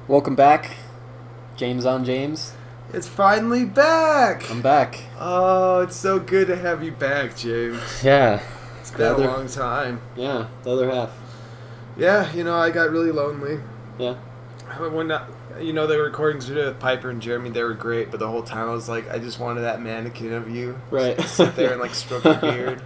Welcome back, James on James. It's finally back! I'm back. Oh, it's so good to have you back, James. Yeah. It's been a long time. Yeah, the other half. Yeah, I got really lonely. Yeah. When, the recordings we did with Piper and Jeremy, they were great, but the whole time I was like, I just wanted that mannequin of you. Right. Just sit there and, stroke your beard.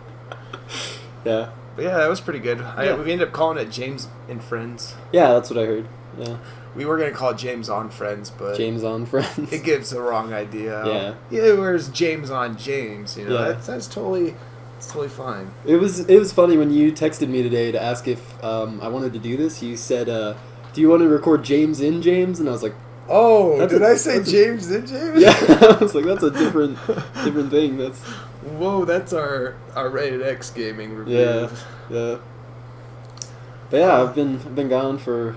Yeah. But yeah, that was pretty good. Yeah. We ended up calling it James and Friends. Yeah, that's what I heard. Yeah. We were going to call it James on Friends, but... James on Friends. It gives the wrong idea. Yeah. Yeah, whereas James on James, Yeah. that's totally fine. It was funny when you texted me today to ask if I wanted to do this. You said, do you want to record James in James? And I was like, oh, did I say James in James? yeah. I was like, that's a different thing. That's... Whoa, that's our rated X gaming review. Yeah. Yeah. But yeah, I've been gone for...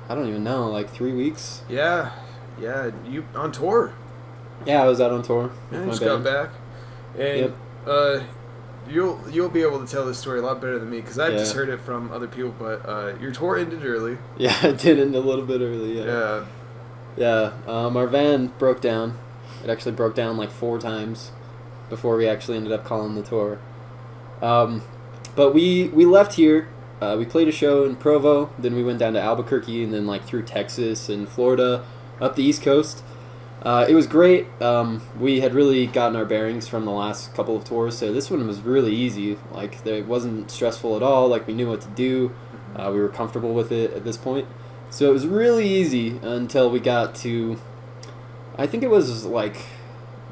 I don't even know, 3 weeks. Yeah, you on tour? Yeah, I was out on tour. Yeah, With just my got band. back, and you'll be able to tell this story a lot better than me because I've just heard it from other people. But your tour ended early. Yeah, it did end a little bit early. Yeah. Yeah. Our van broke down. It actually broke down 4 times before we actually ended up calling the tour. But we left here. We played a show in Provo, then we went down to Albuquerque, and then through Texas and Florida, up the East Coast. It was great. We had really gotten our bearings from the last couple of tours, so this one was really easy. It wasn't stressful at all. We knew what to do. We were comfortable with it at this point. So it was really easy until we got to, I think it was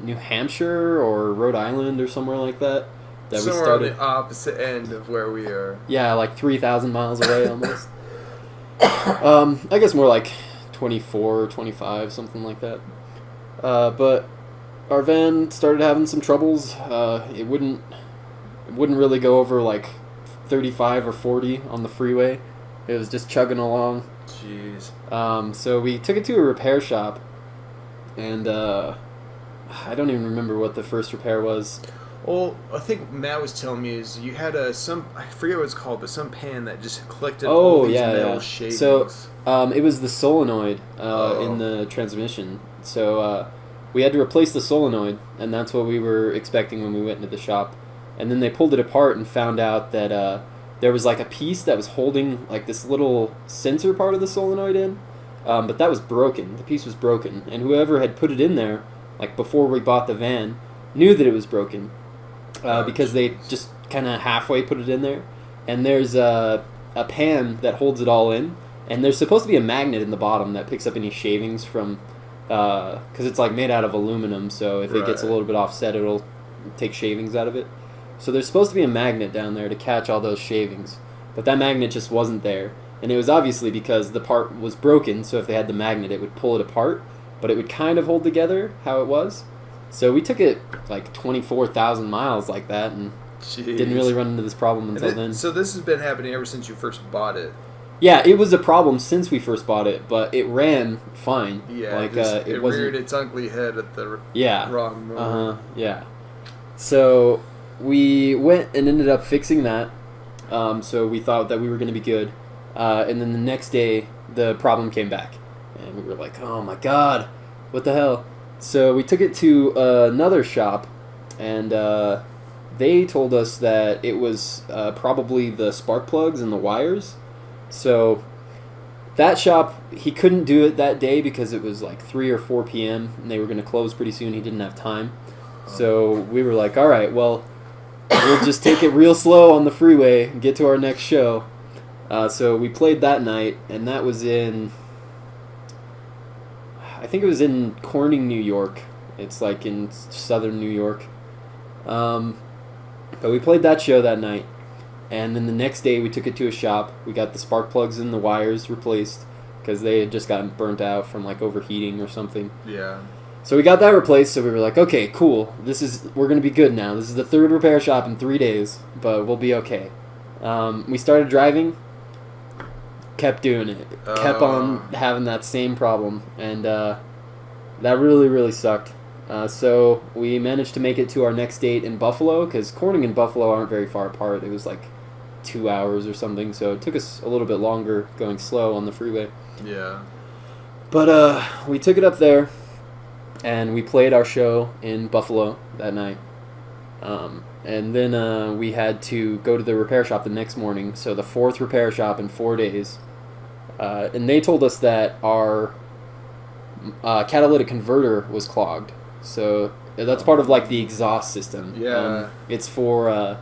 New Hampshire or Rhode Island or somewhere like that. Somewhere we started on the opposite end of where we are. Yeah, 3,000 miles away almost. I guess more 24 or 25, something like that. But our van started having some troubles. It wouldn't really go over 35 or 40 on the freeway. It was just chugging along. Jeez. So we took it to a repair shop, and I don't even remember what the first repair was. Well, I think Matt was telling me is you had I forget what it's called, but some pan that just collected all these metal shavings. So it was the solenoid in the transmission. So we had to replace the solenoid, and that's what we were expecting when we went into the shop. And then they pulled it apart and found out that there was a piece that was holding this little sensor part of the solenoid in, but that was broken. The piece was broken, and whoever had put it in there, before we bought the van, knew that it was broken. Because they just kind of halfway put it in there. And there's a pan that holds it all in. And there's supposed to be a magnet in the bottom that picks up any shavings from... Because it's made out of aluminum, so if it gets a little bit offset, it'll take shavings out of it. So there's supposed to be a magnet down there to catch all those shavings. But that magnet just wasn't there. And it was obviously because the part was broken, so if they had the magnet, it would pull it apart. But it would kind of hold together how it was. So we took it 24,000 miles like that, and didn't really run into this problem until then. So this has been happening ever since you first bought it. Yeah, it was a problem since we first bought it, but it ran fine. Yeah, it reared its ugly head at the wrong moment. Yeah. So we went and ended up fixing that. So we thought that we were going to be good, and then the next day the problem came back, and we were like, "Oh my God, what the hell?" So we took it to another shop, and they told us that it was probably the spark plugs and the wires. So that shop, he couldn't do it that day because it was 3 or 4 p.m. and they were going to close pretty soon. He didn't have time. So we were like, all right, well, we'll just take it real slow on the freeway and get to our next show. So we played that night, and that was in... I think it was in Corning, New York. It's in southern New York. But we played that show that night. And then the next day we took it to a shop. We got the spark plugs and the wires replaced because they had just gotten burnt out from overheating or something. Yeah. So we got that replaced, so we were like, okay, cool. We're going to be good now. This is the 3rd repair shop in 3 days, but we'll be okay. We started driving. Kept doing it. Kept on having that same problem, and that really, really sucked. So we managed to make it to our next date in Buffalo, because Corning and Buffalo aren't very far apart. It was 2 hours or something, so it took us a little bit longer going slow on the freeway. Yeah. But we took it up there, and we played our show in Buffalo that night. And then we had to go to the repair shop the next morning, so the 4th repair shop in 4 days. And they told us that our catalytic converter was clogged. So that's part of like the exhaust system. Yeah. It's for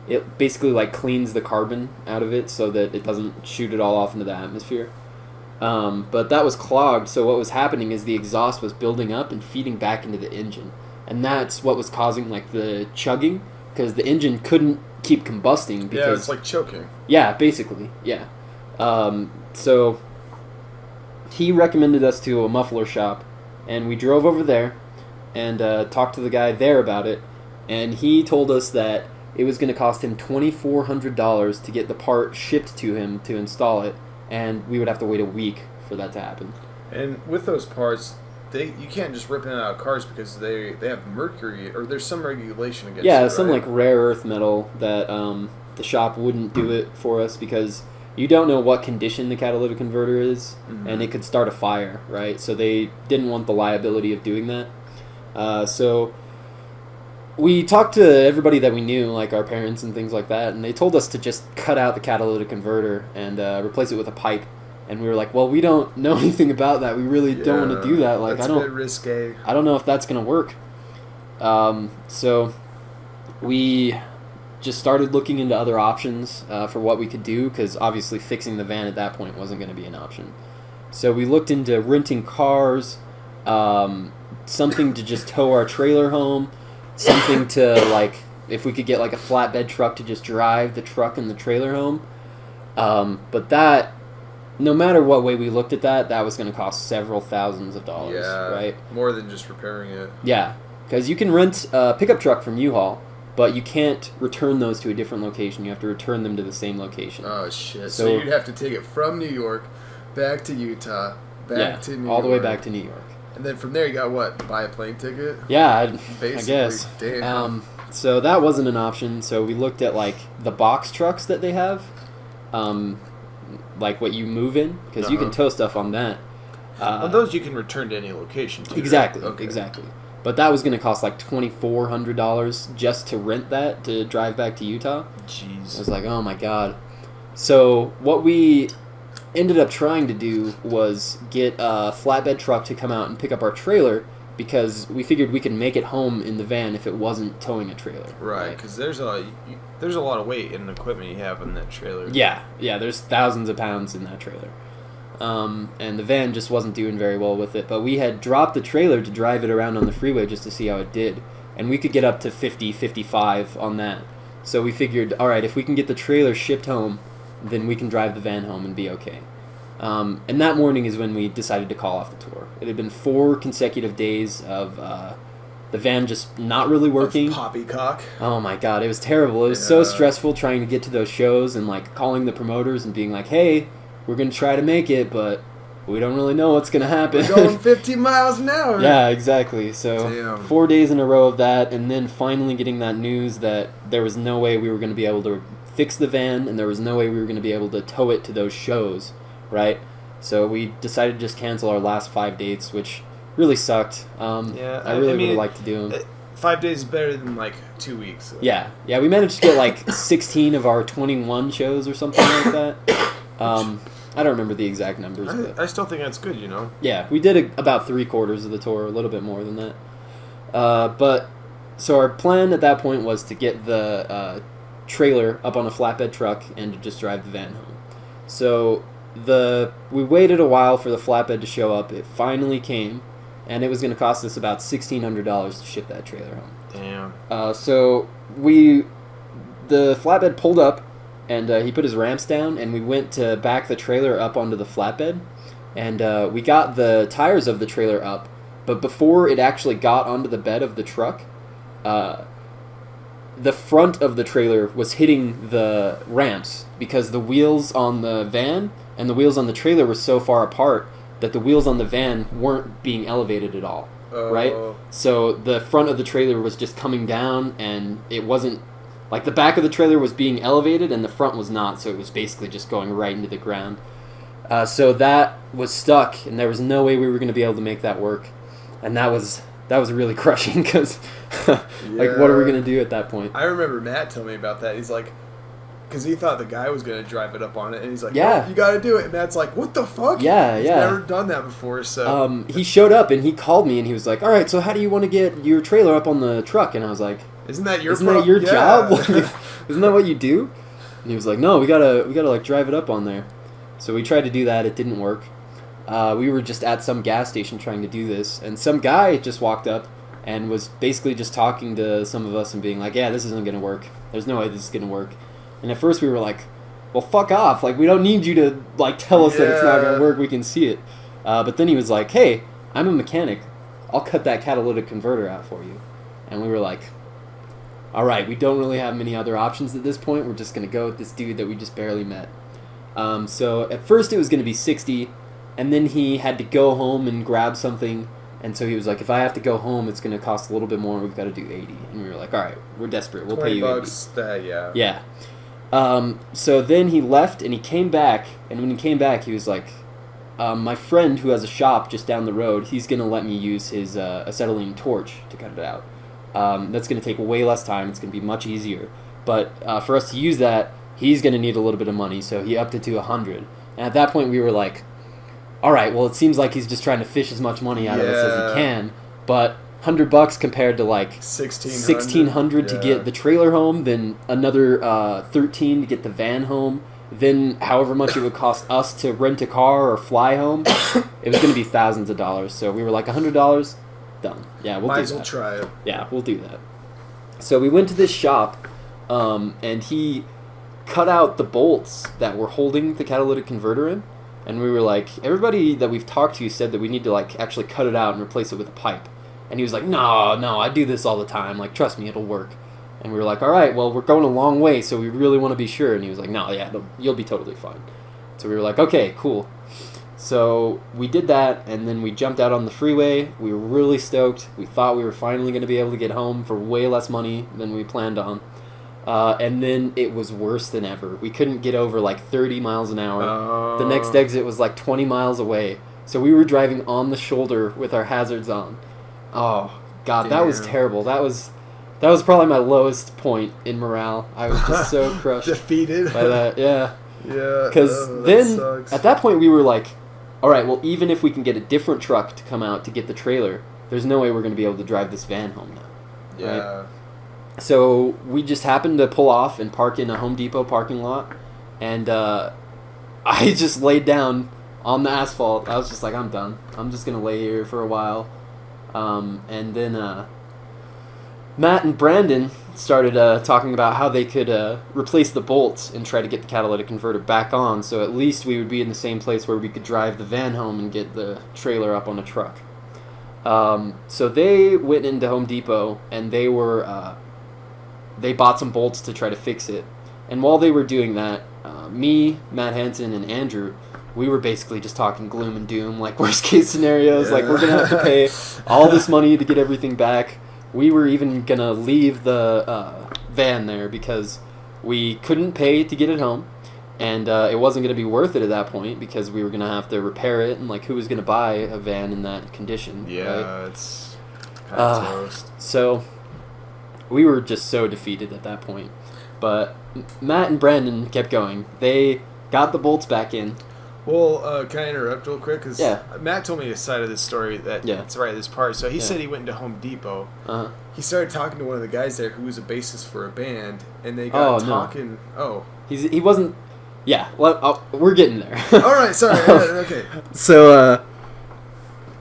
it basically like cleans the carbon out of it so that it doesn't shoot it all off into the atmosphere. But that was clogged, so what was happening is the exhaust was building up and feeding back into the engine. And that's what was causing like the chugging, because the engine couldn't keep combusting. Because, yeah, it's like choking. Yeah, basically, yeah. So he recommended us to a muffler shop, and we drove over there and talked to the guy there about it, and he told us that it was going to cost him $2,400 to get the part shipped to him to install it, and we would have to wait a week for that to happen. And with those parts, you can't just rip it out of cars because they have mercury, or there's some regulation against it. Yeah, some like rare earth metal that the shop wouldn't do it for us because you don't know what condition the catalytic converter is, and it could start a fire, right? So they didn't want the liability of doing that. So we talked to everybody that we knew, like our parents and things like that, and they told us to just cut out the catalytic converter and replace it with a pipe. And we were like, well, we don't know anything about that. We really don't want to do that. Like, that's a bit risque. I don't know if that's going to work. So we just started looking into other options for what we could do, because obviously fixing the van at that point wasn't going to be an option. So we looked into renting cars, something to just tow our trailer home, something to, like, if we could get, like, a flatbed truck to just drive the truck and the trailer home. But that, no matter what way we looked at that, that was going to cost several thousands of dollars, right? More than just repairing it. Yeah, because you can rent a pickup truck from U-Haul, but you can't return those to a different location. You have to return them to the same location. Oh, shit. So you'd have to take it from New York back to Utah, back to New York. All the way back to New York. And then from there, you got what? Buy a plane ticket? Yeah, Basically, I guess. Damn. So that wasn't an option. So we looked at like the box trucks that they have, like what you move in, because you can tow stuff on that. Well, those you can return to any location too. Exactly. Right? Okay. Exactly. But that was going to cost like $2,400 just to rent that to drive back to Utah. Jeez. I was like, oh my god. So what we ended up trying to do was get a flatbed truck to come out and pick up our trailer, because we figured we could make it home in the van if it wasn't towing a trailer. Right, because there's a lot of weight and equipment you have in that trailer. Yeah, there's thousands of pounds in that trailer. And the van just wasn't doing very well with it, but we had dropped the trailer to drive it around on the freeway just to see how it did, and we could get up to 50, 55 on that. So we figured, alright, if we can get the trailer shipped home, then we can drive the van home and be okay. And that morning is when we decided to call off the tour. It had been 4 consecutive days of the van just not really working. Poppycock. Oh my god, it was terrible. It was so stressful trying to get to those shows and like calling the promoters and being like, hey, we're going to try to make it, but we don't really know what's going to happen. We're going 15 miles an hour. Yeah, exactly. So 4 days in a row of that, and then finally getting that news that there was no way we were going to be able to fix the van, and there was no way we were going to be able to tow it to those shows, right? So we decided to just cancel our last 5 dates, which really sucked. I really would have liked to do them. 5 days is better than like 2 weeks. So. Yeah, we managed to get like 16 of our 21 shows or something like that. I don't remember the exact numbers. But I still think that's good, you know? Yeah, we did about 3/4 of the tour, a little bit more than that. But so our plan at that point was to get the trailer up on a flatbed truck and to just drive the van home. So we waited a while for the flatbed to show up. It finally came, and it was going to cost us about $1,600 to ship that trailer home. Damn. So the flatbed pulled up, and he put his ramps down, and we went to back the trailer up onto the flatbed, and we got the tires of the trailer up, but before it actually got onto the bed of the truck, the front of the trailer was hitting the ramps because the wheels on the van and the wheels on the trailer were so far apart that the wheels on the van weren't being elevated at all, right? So the front of the trailer was just coming down, and it wasn't... Like, the back of the trailer was being elevated, and the front was not, so it was basically just going right into the ground. So that was stuck, and there was no way we were going to be able to make that work. And that was really crushing because, like, what are we going to do at that point? I remember Matt telling me about that. He's like, because he thought the guy was going to drive it up on it, and he's like, yeah, no, you got to do it. And Matt's like, what the fuck? Yeah, He's never done that before, so. He showed up, and he called me, and he was like, all right, so how do you want to get your trailer up on the truck? And I was like, Isn't that your job? Isn't that what you do? And he was like, no, we gotta like drive it up on there. So we tried to do that. It didn't work. We were just at some gas station trying to do this, and some guy just walked up and was basically just talking to some of us and being like, yeah, this isn't going to work. There's no way this is going to work. And at first we were like, well, fuck off. Like, we don't need you to, like, tell us that it's not going to work. We can see it. But then he was like, hey, I'm a mechanic. I'll cut that catalytic converter out for you. And we were like, all right, we don't really have many other options at this point. We're just going to go with this dude that we just barely met. So at first it was going to be 60, and then he had to go home and grab something, and so he was like, if I have to go home, it's going to cost a little bit more, we've got to do 80. And we were like, all right, we're desperate, we'll pay you $20, yeah. So then he left, and he came back, and when he came back, he was like, my friend who has a shop just down the road, he's going to let me use his acetylene torch to cut it out. That's going to take way less time, it's going to be much easier. But for us to use that, he's going to need a little bit of money, so he upped it to 100. And at that point, we were like, all right, well, it seems like he's just trying to fish as much money out of us as he can, but $100 compared to like $1,600 to get the trailer home, then another $13 to get the van home, then however much it would cost us to rent a car or fly home, it was going to be thousands of dollars. So we were like, $100, done. Yeah, we'll do that. Might as well try it. Yeah, we'll do that. So we went to this shop, and he cut out the bolts that were holding the catalytic converter in. And we were like, everybody that we've talked to said that we need to like actually cut it out and replace it with a pipe. And he was like, no, I do this all the time. Like, trust me, it'll work. And we were like, all right, well, we're going a long way, so we really want to be sure. And he was like, no, yeah, you'll be totally fine. So we were like, okay, cool. So we did that, and then we jumped out on the freeway. We were really stoked. We thought we were finally going to be able to get home for way less money than we planned on. And then it was worse than ever. We couldn't get over like 30 miles an hour. The next exit was like 20 miles away. So we were driving on the shoulder with our hazards on. Oh, God, Damn. That was terrible. That was probably my lowest point in morale. I was just so crushed. Defeated. By that, yeah. Yeah. Because then, at that point, we were like, all right, well, even if we can get a different truck to come out to get the trailer, there's no way we're going to be able to drive this van home now. Yeah. Right? So we just happened to pull off and park in a Home Depot parking lot, and I just laid down on the asphalt. I was just like, I'm done. I'm just going to lay here for a while. And then Matt and Brandon started talking about how they could replace the bolts and try to get the catalytic converter back on, so at least we would be in the same place where we could drive the van home and get the trailer up on a truck. So they went into Home Depot, and they bought some bolts to try to fix it. And while they were doing that, me, Matt Hansen, and Andrew, we were basically just talking gloom and doom, like worst case scenarios, like we're going to have to pay all this money to get everything back. We were even going to leave the van there because we couldn't pay to get it home, and it wasn't going to be worth it at that point because we were going to have to repair it, and like who was going to buy a van in that condition? Yeah, right? It's kind of toast. So we were just so defeated at that point. But Matt and Brandon kept going. They got the bolts back in. Well, can I interrupt real quick? Because yeah. Matt told me a side of this story that's right at this part. So he said he went into Home Depot. Uh-huh. He started talking to one of the guys there who was a bassist for a band, and they got talking. No. He wasn't. Yeah, well, we're getting there. All right, sorry. Okay. So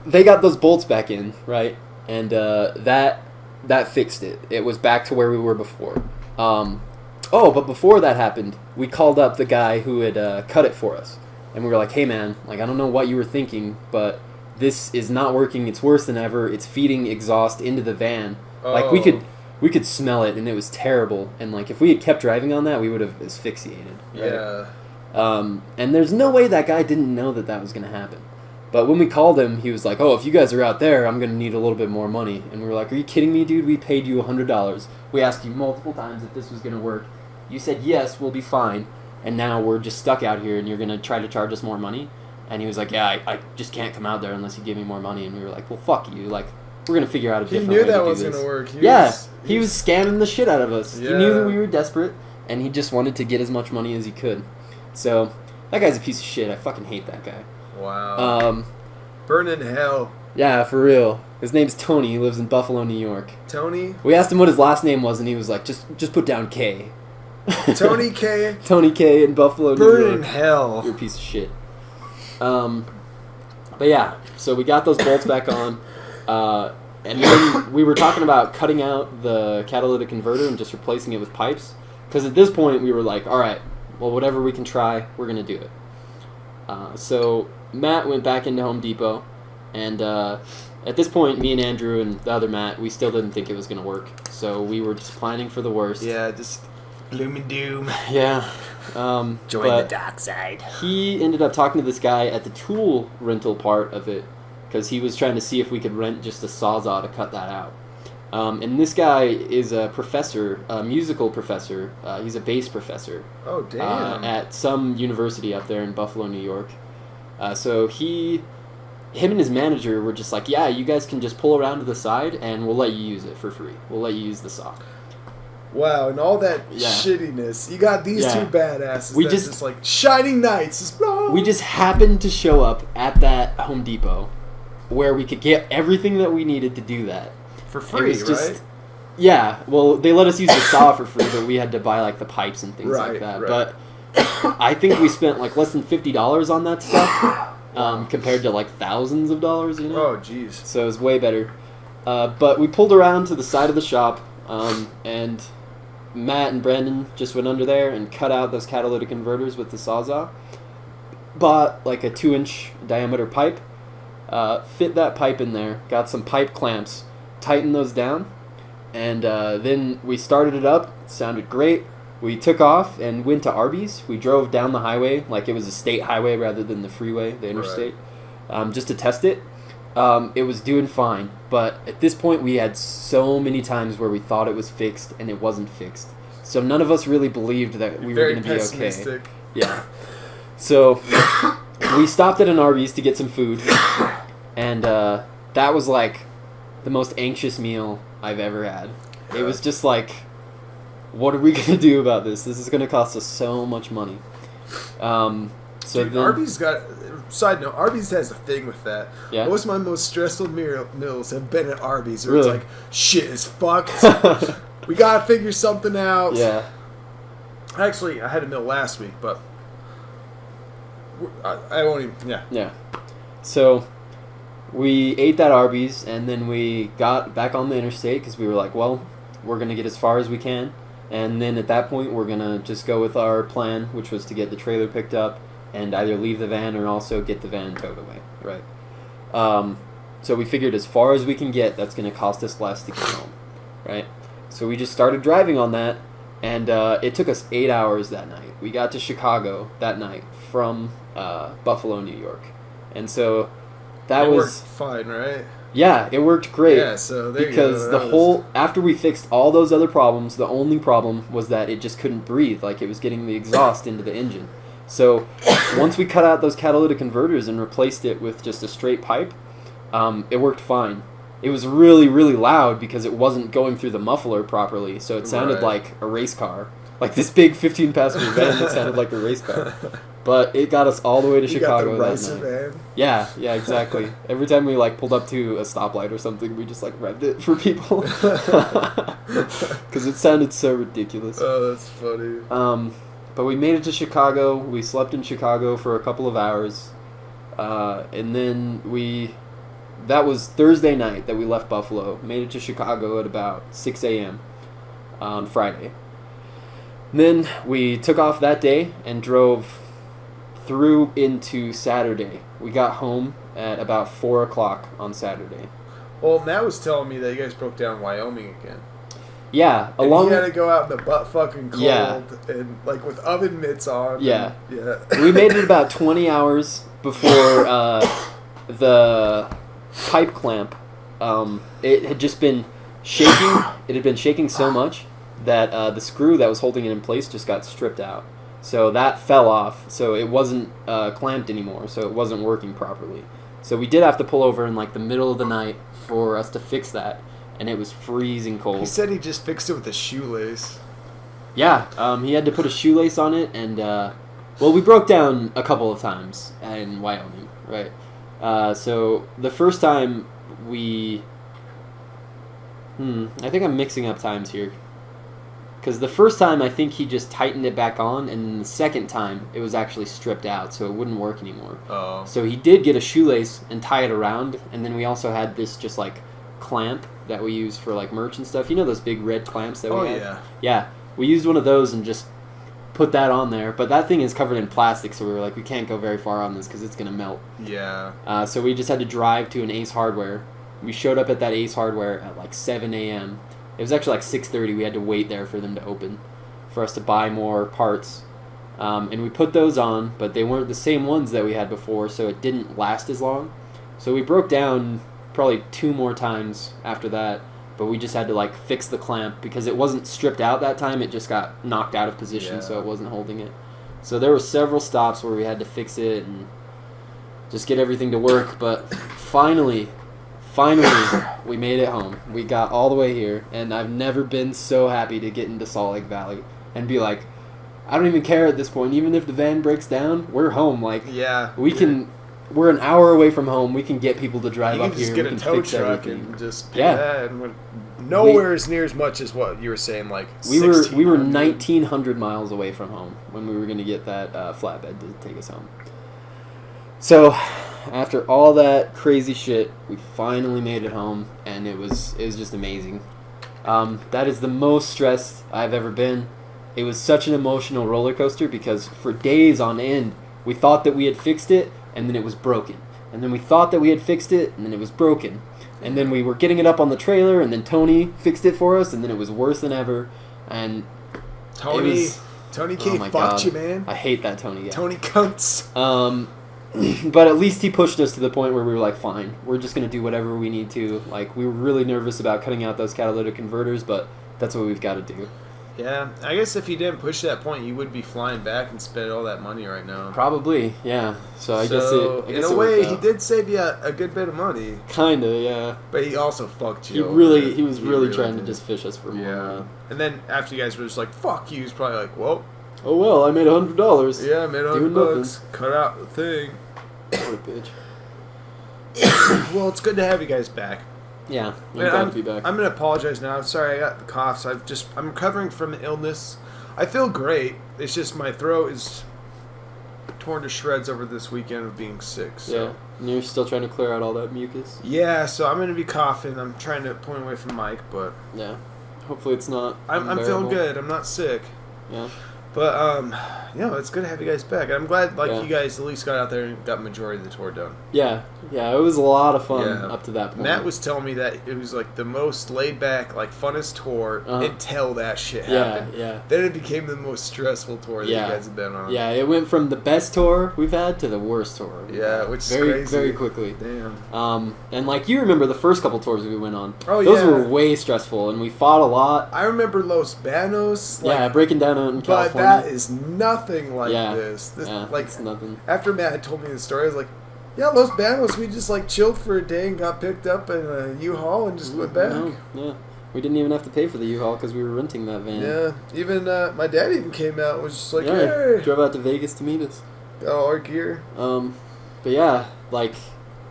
they got those bolts back in, right? And that fixed it. It was back to where we were before. But before that happened, we called up the guy who had cut it for us. And we were like, hey man, like I don't know what you were thinking, but this is not working. It's worse than ever. It's feeding exhaust into the van. Like we could smell it, and it was terrible. And like if we had kept driving on that, we would have asphyxiated. Right? Yeah. And there's no way that guy didn't know that was going to happen. But when we called him, he was like, oh, if you guys are out there, I'm going to need a little bit more money. And we were like, are you kidding me, dude? We paid you $100. We asked you multiple times if this was going to work. You said, yes, we'll be fine. and now we're just stuck out here, and you're gonna try to charge us more money. And he was like, yeah, I just can't come out there unless you give me more money. And we were like, well, fuck you. Like, we're going to figure out a different way to do this. He knew that wasn't going to work. He was scamming the shit out of us. Yeah. He knew that we were desperate, and he just wanted to get as much money as he could. So, that guy's a piece of shit. I fucking hate that guy. Wow. Burn in hell. Yeah, for real. His name's Tony. He lives in Buffalo, New York. Tony? We asked him what his last name was, and he was like, just put down K. Tony K? Tony K in Buffalo, New York. Burn in hell. You're a piece of shit. But yeah, so we got those bolts back on, and then we were talking about cutting out the catalytic converter and just replacing it with pipes, because at this point we were like, all right, well, whatever we can try, we're going to do it. So Matt went back into Home Depot, and at this point, me and Andrew and the other Matt, we still didn't think it was going to work, so we were just planning for the worst. Yeah, just gloom and doom. Yeah. Join the dark side. He ended up talking to this guy at the tool rental part of it, because he was trying to see if we could rent just a Sawzall to cut that out. And this guy is a professor, a musical professor. He's a bass professor. Oh, damn. At some university up there in Buffalo, New York. So him and his manager were just like, yeah, you guys can just pull around to the side, and we'll let you use it for free. We'll let you use the saw. Wow, and all that shittiness. You got these two badasses. We just like shining knights. We just happened to show up at that Home Depot where we could get everything that we needed to do that. For free, right? Yeah, well, they let us use the saw for free, but we had to buy like the pipes and things like that. Right. But I think we spent like less than $50 on that stuff compared to like thousands of dollars, you know? Oh, jeez. So it was way better. But we pulled around to the side of the shop, and Matt and Brandon just went under there and cut out those catalytic converters with the Sawzall. Bought like a 2-inch diameter pipe, fit that pipe in there, got some pipe clamps, tightened those down, and then we started it up. It sounded great. We took off and went to Arby's. We drove down the highway like it was a state highway rather than the freeway, the interstate, just to test it. It was doing fine, but at this point we had so many times where we thought it was fixed and it wasn't fixed. So none of us really believed that we were going to be okay. Yeah. So we stopped at an Arby's to get some food, and that was like the most anxious meal I've ever had. It was just like, what are we going to do about this? This is going to cost us so much money. Arby's got... Side note, Arby's has a thing with that. Yeah. Most of my most stressful meals have been at Arby's, where it's like, shit is fucked. We gotta figure something out. Yeah. Actually, I had a meal last week, but I won't even... Yeah. Yeah. So we ate that Arby's, and then we got back on the interstate because we were like, well, we're going to get as far as we can. And then at that point, we're going to just go with our plan, which was to get the trailer picked up and either leave the van or also get the van towed away, right? So we figured as far as we can get, that's going to cost us less to get home, right? So we just started driving on that, and it took us 8 hours that night. We got to Chicago that night from Buffalo, New York. And so that was... worked fine, right? Yeah, it worked great. Yeah, so there because you go. the whole... After we fixed all those other problems, the only problem was that it just couldn't breathe, like it was getting the exhaust into the engine. So once we cut out those catalytic converters and replaced it with just a straight pipe, it worked fine. It was really, really loud because it wasn't going through the muffler properly, so it sounded like a race car. Like this big 15-passenger van that sounded like a race car. But it got us all the way to Chicago that night. Van. Yeah, exactly. Every time we pulled up to a stoplight or something, we just revved it for people. Because it sounded so ridiculous. Oh, that's funny. But we made it to Chicago. We slept in Chicago for a couple of hours. And then that was Thursday night that we left Buffalo. Made it to Chicago at about 6 a.m. on Friday. And then we took off that day and drove through into Saturday. We got home at about 4 o'clock on Saturday. Well, Matt was telling me that you guys broke down Wyoming again. Yeah, and you had to go out in the butt fucking cold and with oven mitts on. Yeah. Yeah. We made it about 20 hours before the pipe clamp. It had just been shaking. It had been shaking so much that the screw that was holding it in place just got stripped out. So that fell off. So it wasn't clamped anymore. So it wasn't working properly. So we did have to pull over in like the middle of the night for us to fix that, and it was freezing cold. He said he just fixed it with a shoelace. Yeah, he had to put a shoelace on it, and well, we broke down a couple of times in Wyoming, right? So the first time I think I'm mixing up times here. Because the first time, I think he just tightened it back on, and then the second time, it was actually stripped out, so it wouldn't work anymore. Oh. So he did get a shoelace and tie it around, and then we also had this just, like, clamp that we use for, like, merch and stuff. You know those big red clamps that we have? Yeah. Yeah. We used one of those and just put that on there, but that thing is covered in plastic, so we were like, we can't go very far on this because it's going to melt. Yeah. So we just had to drive to an Ace Hardware. We showed up at that Ace Hardware at, like, 7 a.m., It was actually like 6:30. We had to wait there for them to open, for us to buy more parts, and we put those on, but they weren't the same ones that we had before, so it didn't last as long. So we broke down probably 2 more times after that, but we just had to like fix the clamp because it wasn't stripped out that time. It just got knocked out of position, so it wasn't holding it. So there were several stops where we had to fix it and just get everything to work, but finally, we made it home. We got all the way here, and I've never been so happy to get into Salt Lake Valley and be like, I don't even care at this point. Even if the van breaks down, we're home. Like, we're an hour away from home. We can get people to drive up here. You can just get a tow truck and just pay that. And nowhere as near as much as what you were saying. Like we were 1,900 miles away from home when we were going to get that flatbed to take us home. So, after all that crazy shit, we finally made it home, and it was just amazing. That is the most stressed I've ever been. It was such an emotional roller coaster because for days on end, we thought that we had fixed it, and then it was broken. And then we thought that we had fixed it, and then it was broken. And then we were getting it up on the trailer, and then Tony fixed it for us, and then it was worse than ever. And Tony K fucked you, man. I hate that Tony guy. Tony cunts. But at least he pushed us to the point where we were like, fine, we're just going to do whatever we need to. Like, we were really nervous about cutting out those catalytic converters, but that's what we've got to do. Yeah, I guess if he didn't push that point, you would be flying back and spend all that money right now. Probably, yeah. So I guess in a way, he did save you a good bit of money. Kinda, yeah. But he also fucked you. He was really trying to just fish us for more money. And then after you guys were just like, fuck you, he's probably like, well. Oh well, I made $100. Yeah, I made $100. Cut out the thing. What a bitch. Well, it's good to have you guys back. Yeah, I'm glad to be back. I'm gonna apologize now. I'm sorry, I got the coughs. I'm recovering from an illness. I feel great. It's just my throat is torn to shreds over this weekend of being sick. So. Yeah, and you're still trying to clear out all that mucus. Yeah, so I'm gonna be coughing. I'm trying to point away from Mike, but yeah, hopefully it's not. I'm feeling good. I'm not sick. Yeah. But, it's good to have you guys back. I'm glad, you guys at least got out there and got majority of the tour done. Yeah, it was a lot of fun up to that point. Matt was telling me that it was, the most laid-back, funnest tour until that shit happened. Yeah. Then it became the most stressful tour that you guys have been on. Yeah, it went from the best tour we've had to the worst tour. Yeah, which is crazy. Very quickly. Damn. And, you remember the first couple tours we went on. Oh, Those were way stressful, and we fought a lot. I remember Los Banos. Breaking down out in California. That is nothing like this. It's nothing. After Matt had told me the story, I was like, yeah, Los Banos, we just chilled for a day and got picked up in a U-Haul and just went back. Yeah. We didn't even have to pay for the U-Haul because we were renting that van. Yeah. Even my dad even came out and was just like, hey. Drove out to Vegas to meet us. Got all our gear. But yeah,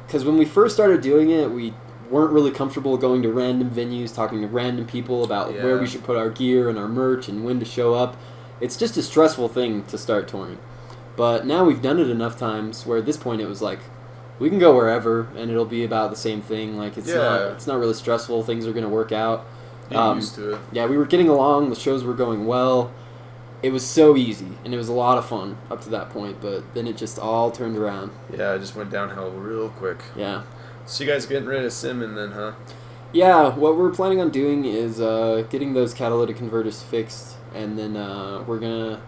because when we first started doing it, we weren't really comfortable going to random venues, talking to random people about where we should put our gear and our merch and when to show up. It's just a stressful thing to start touring. But now we've done it enough times where at this point it was we can go wherever and it'll be about the same thing. It's not really stressful. Things are going to work out. Get used to it. Yeah, we were getting along. The shows were going well. It was so easy, and it was a lot of fun up to that point, but then it just all turned around. Yeah, it just went downhill real quick. Yeah. So you guys are getting rid of Simon then, huh? Yeah, what we're planning on doing is getting those catalytic converters fixed, and then we're going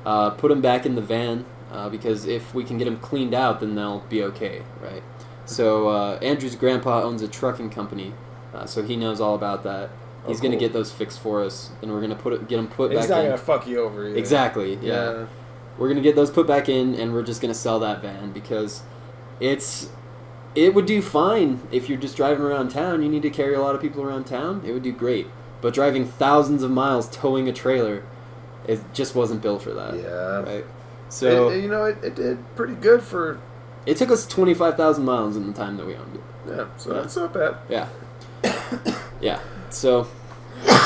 to put them back in the van, because if we can get them cleaned out, then they'll be okay, right? So Andrew's grandpa owns a trucking company, so he knows all about that. He's Oh, gonna cool. get those fixed for us, and we're gonna get them put He's back not in. gonna fuck you over either. Exactly. Yeah. We're gonna get those put back in, and we're just gonna sell that van because it would do fine if you're just driving around town. You need to carry a lot of people around town. It would do great, but driving thousands of miles towing a trailer, it just wasn't built for that. Yeah. Right. So it did pretty good for. it took us 25,000 miles in the time that we owned it. Yeah, so Yeah. that's not bad. Yeah. Yeah. So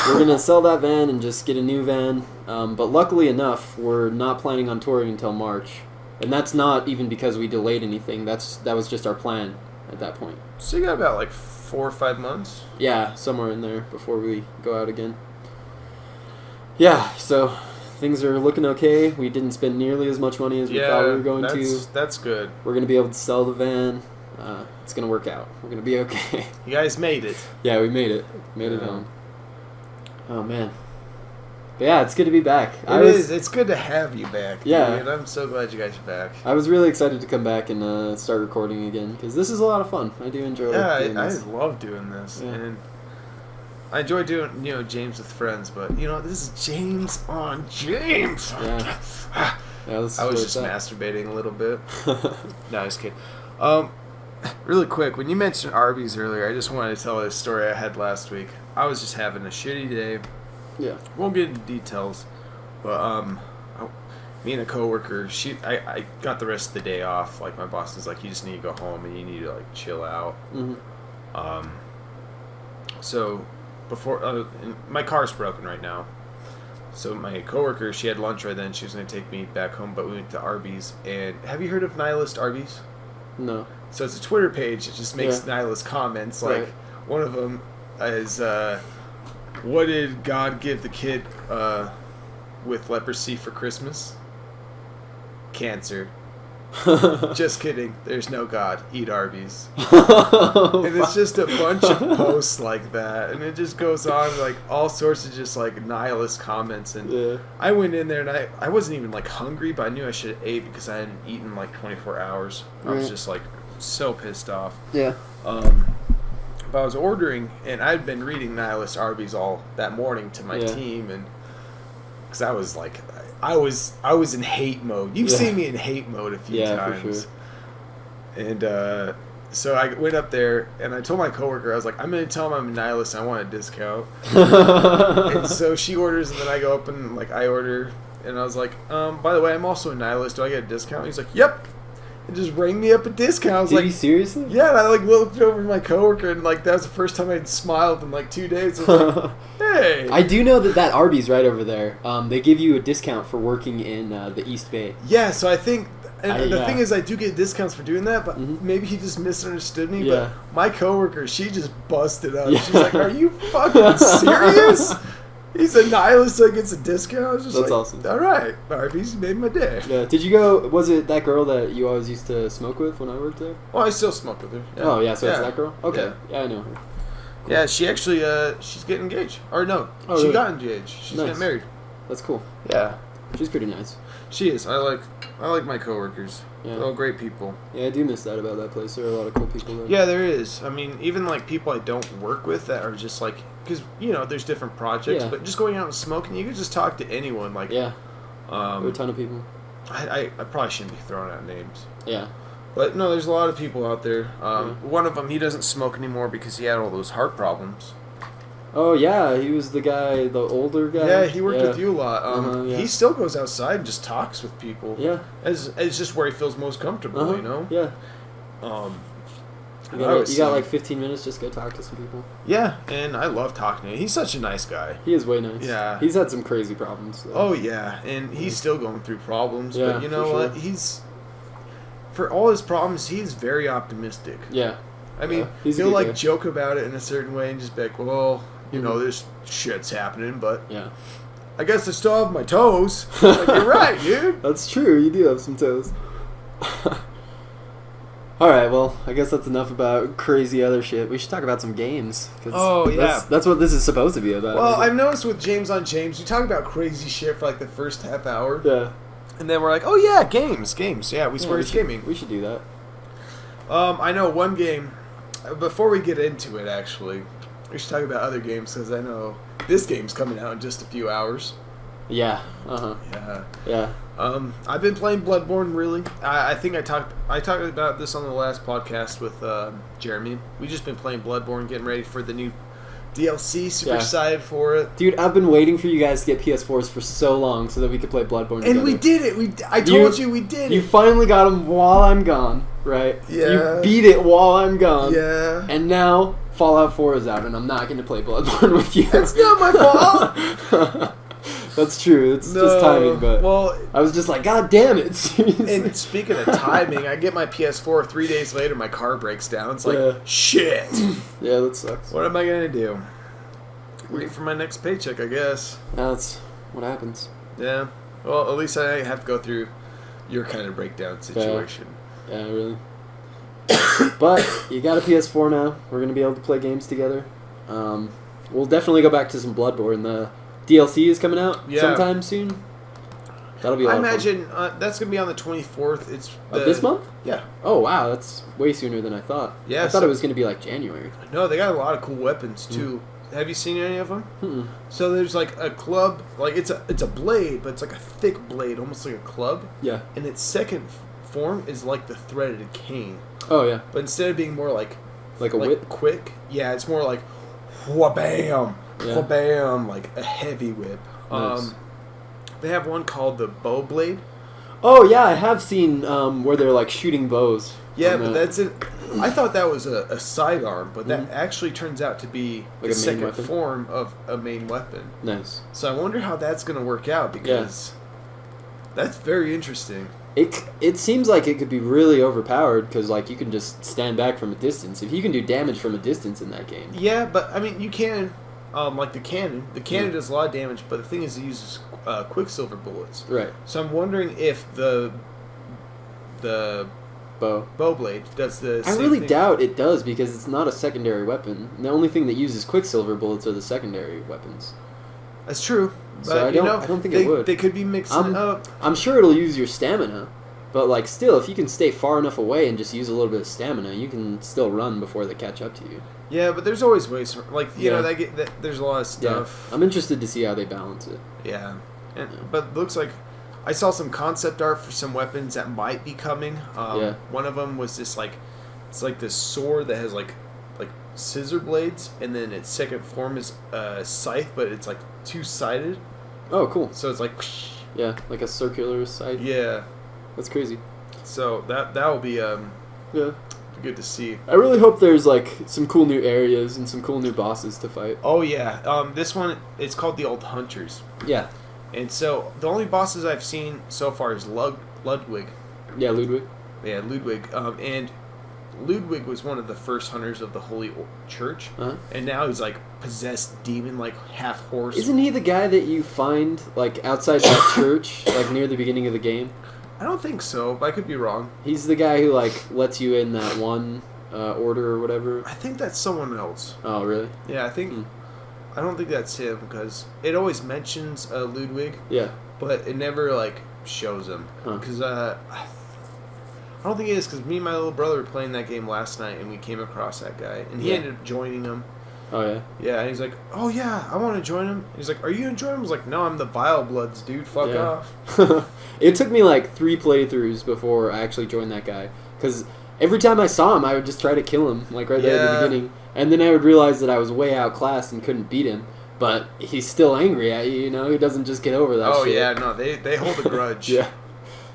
we're gonna sell that van and just get a new van. But luckily enough, we're not planning on touring until March, and that's not even because we delayed anything. That was just our plan at that point. So you got about like 4 or 5 months. Yeah, somewhere in there before we go out again. Yeah. So things are looking okay. We didn't spend nearly as much money as we thought we were going to. That's good. We're gonna be able to sell the van. It's gonna work out. We're gonna be okay. You guys made it. Yeah, we made it. Made it Yeah. home. Oh man. But yeah, it's good to be back. It's good to have you back. Yeah. Dude. I'm so glad you guys are back. I was really excited to come back and start recording again because this is a lot of fun. I do enjoy. Yeah, doing I this. love doing this, Yeah. and I enjoy doing James with friends. But this is James on James. Yeah. Yeah, this is I where was it's just at. masturbating a little bit. No, just kidding. Really quick, when you mentioned Arby's earlier, I just wanted to tell a story I had last week. I was just having a shitty day. Yeah. Won't get into details, but me and a coworker, I got the rest of the day off. Like my boss is like, you just need to go home and you need to like chill out. Hmm. So before my car's broken right now. So my coworker, she had lunch right then. She was going to take me back home, but we went to Arby's. And have you heard of Nihilist Arby's? No. So it's a Twitter page. It just makes Yeah. nihilist comments. Like Right. one of them is, "What did God give the kid with leprosy for Christmas? Cancer." Just kidding. There's no God. Eat Arby's. And it's just a bunch of posts like that, and it just goes on like all sorts of just like nihilist comments. And Yeah. I went in there and I wasn't even like hungry, but I knew I should have ate because I hadn't eaten in like 24 hours. I was Right. just like so pissed off. Yeah. But I was ordering, and I'd been reading Nihilist Arby's all that morning to my Yeah. team, and because I was like, I was in hate mode. You've Yeah. seen me in hate mode a few Yeah, for times. sure. And so I went up there, and I told my coworker, I was like, I'm going to tell him I'm a nihilist, and I want a discount. And so she orders, and then I go up and like I order, and I was like, by the way, I'm also a nihilist. Do I get a discount? He's like, yep. And just rang me up a discount. I was Did like, you seriously? yeah. And I like looked over at my coworker, and like that was the first time I'd smiled in like 2 days. I was like, hey. I do know that Arby's right over there. They give you a discount for working in the East Bay. Yeah, so I think, and the yeah. thing is, I do get discounts for doing that, but Mhm. maybe he just misunderstood me. Yeah. But my coworker, she just busted up. Yeah. She's like, "Are you fucking serious? He's a nihilist that gets a discount." I was just That's like, awesome. All right, Arby's made my day. Yeah. Did you go? Was it that girl that you always used to smoke with when I worked there? Well, I still smoke with her. Yeah. Oh yeah, so it's that girl. Okay. Yeah. Yeah, I know her. Yeah, she actually, she's getting engaged. Or no, Oh, she really? got engaged. She's Nice. getting married. That's cool. Yeah, She's pretty nice. she is. I like my coworkers. Yeah. They're all great people. Yeah, I do miss that about that place. There are a lot of cool people there. Yeah, there is. I mean, even like people I don't work with that are just like, because there's different projects, Yeah. but just going out and smoking, you can just talk to anyone. Like, Yeah. There are a um, ton of people. I probably shouldn't be throwing out names, Yeah. but no, there's a lot of people out there. Yeah. One of them, he doesn't smoke anymore because he had all those heart problems. Oh yeah, he was the guy, the older guy. Yeah, he worked Yeah. with you a lot. Yeah. He still goes outside and just talks with people. Yeah. It's just where he feels most comfortable, Uh-huh. Yeah. I would You got say- like 15 minutes just go talk to some people. Yeah, and I love talking to him. He's such a nice guy. He is way nice. Yeah. He's had some crazy problems. Though. Oh yeah, and he's still going through problems. Yeah, but you know for what? sure. He's for all his problems, he's very optimistic. Yeah. I mean, Yeah, he's a he'll good like guy. joke about it in a certain way and just be like, "Well, you know, Mhm. this shit's happening, but Yeah. I guess I still have my toes." Like, you're right, dude. That's true. You do have some toes. All right. Well, I guess that's enough about crazy other shit. We should talk about some games. 'Cause Oh, yeah. That's what this is supposed to be about. Well, isn't it? I've noticed with James on James, we talk about crazy shit for like the first half hour, Yeah. and then we're like, "Oh yeah, games. Yeah, we Yeah, swear we it's should- gaming." We should do that. I know one game. Before we get into it, actually, We should talk about other games because I know this game's coming out in just a few hours. Yeah. Yeah. Yeah. I've been playing Bloodborne. Really, I think I talked about this on the last podcast with Jeremy. We just been playing Bloodborne, getting ready for the new DLC. Super excited for it, dude. I've been waiting for you guys to get PS4s for so long so that we could play Bloodborne together. And we did it. I told you we did it. You finally got them while I'm gone, right? Yeah. You beat it while I'm gone. Yeah. And now Fallout 4 is out, and I'm not going to play Bloodborne with you. That's not my fault. That's true. It's just timing, but I was just like, God damn it! Seriously. And speaking of timing, I get my PS4 3 days later. My car breaks down. It's like shit. Yeah, that sucks. What am I gonna do? Wait for my next paycheck, I guess. That's what happens. Yeah. Well, at least I have to go through your kind of breakdown situation. Yeah, really. But you got a PS4 now. We're gonna be able to play games together. We'll definitely go back to some Bloodborne. The DLC is coming out sometime soon. That'll be a lot I imagine that's going to be on the 24th. It's this month? Yeah. Oh, wow. That's way sooner than I thought. Yeah, I thought it was going to be like January. No, they got a lot of cool weapons, too. Have you seen any of them? Mm-mm. So there's like a club. Like it's a blade, but it's like a thick blade, almost like a club. Yeah. And its second form is like the threaded cane. Oh, yeah. But instead of being more like a whip? Quick, yeah, it's more like wha-bam. Yeah. Bam, like a heavy whip. Nice. They have one called the bow blade. Oh yeah, I have seen where they're like shooting bows. Yeah, but that's it. I thought that was a sidearm, but that actually turns out to be like the second form of a main weapon. Nice. So I wonder how that's going to work out because that's very interesting. It seems like it could be really overpowered because like you can just stand back from a distance. If you can do damage from a distance in that game. Yeah, but I mean you can. Like the cannon. The cannon does a lot of damage, but the thing is it uses Quicksilver bullets. Right. So I'm wondering if the bow blade does the same I really thing. doubt it does because it's not a secondary weapon. The only thing that uses Quicksilver bullets are the secondary weapons. That's true. But, So I don't think it would. They could be mixing it up. I'm sure it'll use your stamina, but like still, if you can stay far enough away and just use a little bit of stamina, you can still run before they catch up to you. Yeah, but there's always ways. Like you know, there's a lot of stuff. Yeah. I'm interested to see how they balance it. Yeah, but it looks like I saw some concept art for some weapons that might be coming. One of them was this it's like this sword that has like scissor blades, and then its second form is a scythe, but it's like two-sided. Oh, cool. So it's like yeah, like a circular scythe. Yeah, that's crazy. So that will be good to see. I really hope there's like some cool new areas and some cool new bosses to fight. Oh yeah, this one it's called the Old Hunters. Yeah. And so the only bosses I've seen so far is Ludwig. Yeah, Ludwig. Yeah, Ludwig. And Ludwig was one of the first hunters of the Holy Church, and now he's like possessed demon, like half horse. Isn't he the guy that you find like outside that church, like near the beginning of the game? I don't think so, but I could be wrong. He's the guy who like lets you in that one order or whatever. I think that's someone else. Oh, really? Yeah, I think. I don't think that's him because it always mentions Ludwig. Yeah. But it never like shows him because I don't think it is because me and my little brother were playing that game last night and we came across that guy and he ended up joining him. Oh yeah. Yeah, and he's like, "Oh yeah, I want to join him." He's like, "Are you gonna join him?" I was like, "No, I'm the Vile Bloods, dude. Fuck off." It took me like 3 playthroughs before I actually joined that guy because every time I saw him, I would just try to kill him like right there at the beginning, and then I would realize that I was way outclassed and couldn't beat him. But he's still angry at you, you know. He doesn't just get over that. Oh shit. yeah, no, they hold a grudge. Yeah.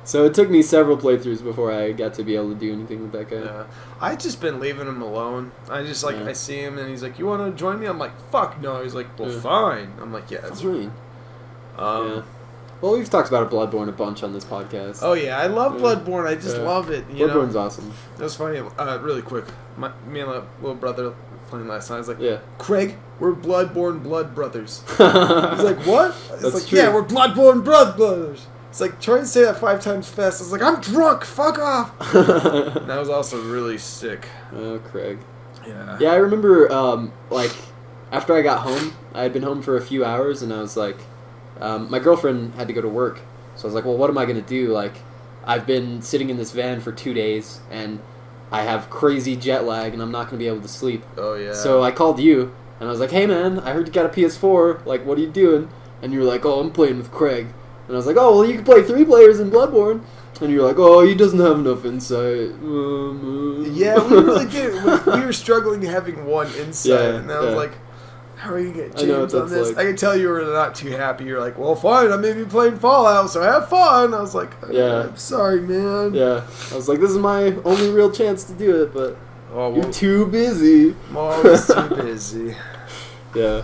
So it took me several playthroughs before I got to be able to do anything with that guy. Yeah. I just been leaving him alone. I just I see him and he's like, "You want to join me?" I'm like, "Fuck no." He's like, "Well, fine." I'm like, "Yeah, that's fine." Yeah. Well, we've talked about Bloodborne a bunch on this podcast. Oh yeah, I love Bloodborne. I just love it. Bloodborne's awesome. That was funny. Really quick, me and my little brother playing last night. I was like, "Craig, we're Bloodborne blood brothers." He's like, "What?" It's like, true. "Yeah, we're Bloodborne blood brothers." It's like, try to say that 5 times fast. I was like, "I'm drunk. Fuck off." That was also really sick. Oh, Craig. Yeah. Yeah, I remember, like, after I got home, I had been home for a few hours, and I was like, my girlfriend had to go to work. So I was like, well, what am I going to do? Like, I've been sitting in this van for 2 days, and I have crazy jet lag, and I'm not going to be able to sleep. Oh, yeah. So I called you, And I was like, hey man, I heard you got a PS4. Like, what are you doing? And you were like, oh, I'm playing with Craig. And I was like, oh, well, you can play 3 players in Bloodborne. And you're like, oh, he doesn't have enough insight. Yeah, we really did. We were struggling having one insight, and I was like, how are you going to get James on this? Like. I can tell you were not too happy. You're like, well, fine, I may be playing Fallout, so have fun. I was like, I'm sorry, man. Yeah. I was like, this is my only real chance to do it, but you're too busy. I'm always too busy. Yeah.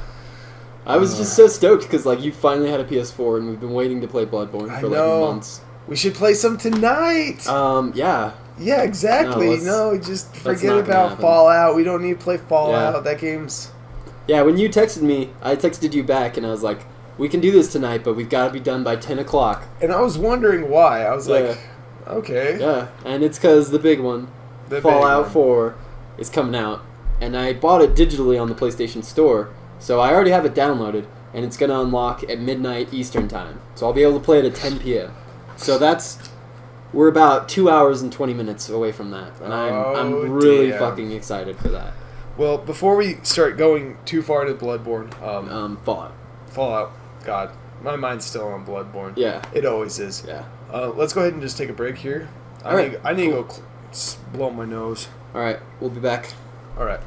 I was just so stoked because, like, you finally had a PS4, and we've been waiting to play Bloodborne for, like, months. We should play some tonight. Yeah. Yeah, exactly. No, just forget about Fallout. We don't need to play Fallout. Yeah. That game's... Yeah, when you texted me, I texted you back, and I was like, we can do this tonight, but we've got to be done by 10 o'clock. And I was wondering why. I was like, okay. Yeah, and it's because the big one, Fallout 4, is coming out. And I bought it digitally on the PlayStation Store, so I already have it downloaded, and it's going to unlock at midnight Eastern Time. So I'll be able to play it at 10 p.m. So we're about 2 hours and 20 minutes away from that, and I'm really fucking excited for that. Well, before we start going too far into Bloodborne, Fallout. God, my mind's still on Bloodborne. Yeah, it always is. Yeah. Let's go ahead and just take a break here. I need to go blow my nose. All right, we'll be back. All right,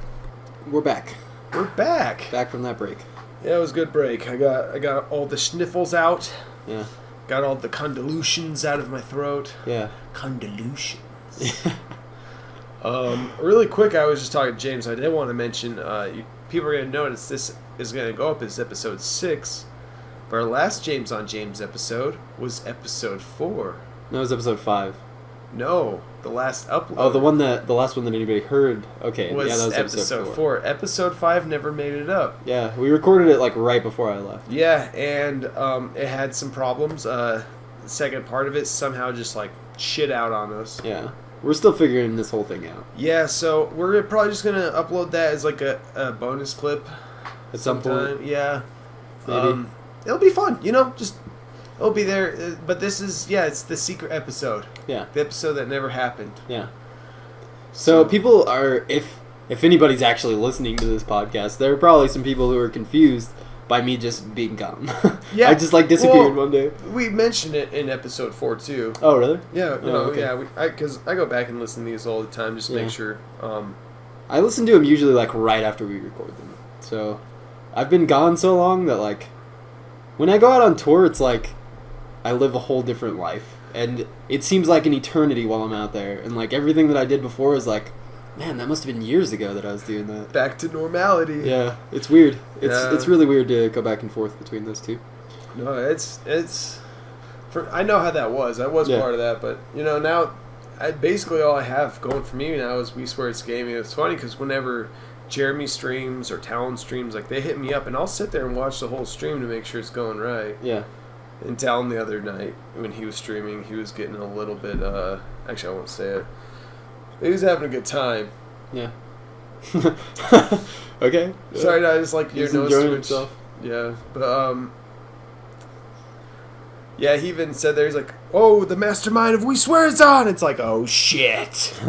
we're back. We're back. Back from that break. Yeah, it was a good break. I got all the sniffles out. Yeah. Got all the convolutions out of my throat. Yeah. Convolutions. Really quick, I was just talking to James. I did want to mention, people are going to notice this is going to go up as episode 6. But our last James on James episode was episode 4. No, it was episode 5. No, the last upload. Oh, the last one that anybody heard. Okay, was that was episode 4. Episode 5 never made it up. Yeah, we recorded it like right before I left. Yeah, and it had some problems. The second part of it somehow just like shit out on us. Yeah. We're still figuring this whole thing out. Yeah, so we're probably just going to upload that as like a bonus clip. At some point? Yeah. Maybe. It'll be fun, just... It'll be there, but this is, it's the secret episode. Yeah. The episode that never happened. Yeah. So people are, if anybody's actually listening to this podcast, there are probably some people who are confused by me just being gone. Yeah. I just disappeared one day. We mentioned it in episode 4 too. Oh, really? Yeah. Okay. Because I go back and listen to these all the time just to make sure. I listen to them usually right after we record them. So I've been gone so long that when I go out on tour, it's I live a whole different life, and it seems like an eternity while I'm out there, and everything that I did before is man, that must have been years ago that I was doing that. Back to normality. Yeah, it's weird. It's really weird to go back and forth between those two. No, I know how that was. I was part of that, but now, basically all I have going for me now is We Swear It's Gaming. It's funny because whenever Jeremy streams or Talon streams, they hit me up, and I'll sit there and watch the whole stream to make sure it's going right. Yeah. And Talon the other night, when he was streaming, he was getting a little bit, actually I won't say it. He was having a good time. Yeah. Okay. Sorry, I just your nose enjoying himself. Yeah, but, yeah, he even said there, he's oh, the mastermind of We Swear It's On! It's oh, shit.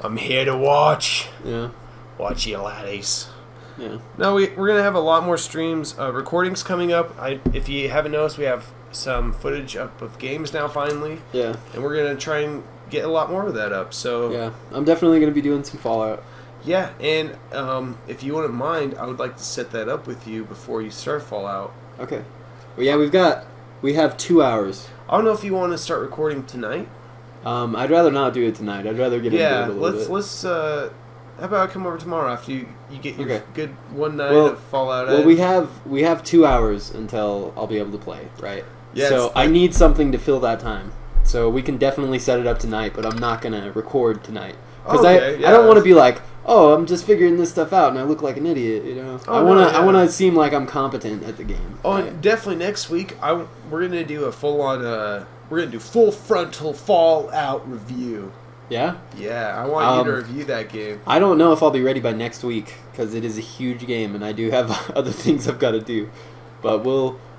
I'm here to watch. Yeah. Watch you laddies. Yeah. No, we're going to have a lot more streams. Recordings coming up. If you haven't noticed, we have some footage up of games now finally. Yeah. And we're going to try and get a lot more of that up. So yeah, I'm definitely going to be doing some Fallout. Yeah, and if you wouldn't mind, I would like to set that up with you before you start Fallout. Okay. Well, yeah, we have 2 hours. I don't know if you want to start recording tonight. I'd rather not do it tonight. I'd rather get into it a little bit. Let's how about I come over tomorrow after you get your good one night of Fallout? Well, we have 2 hours until I'll be able to play, right? Yeah. So I need something to fill that time. So we can definitely set it up tonight, but I'm not gonna record tonight because I don't want to be I'm just figuring this stuff out and I look like an idiot, I wanna seem like I'm competent at the game. Oh, right? And definitely next week we're gonna do a full frontal Fallout review. Yeah? Yeah, I want you to review that game. I don't know if I'll be ready by next week, because it is a huge game, and I do have other things I've got to do. But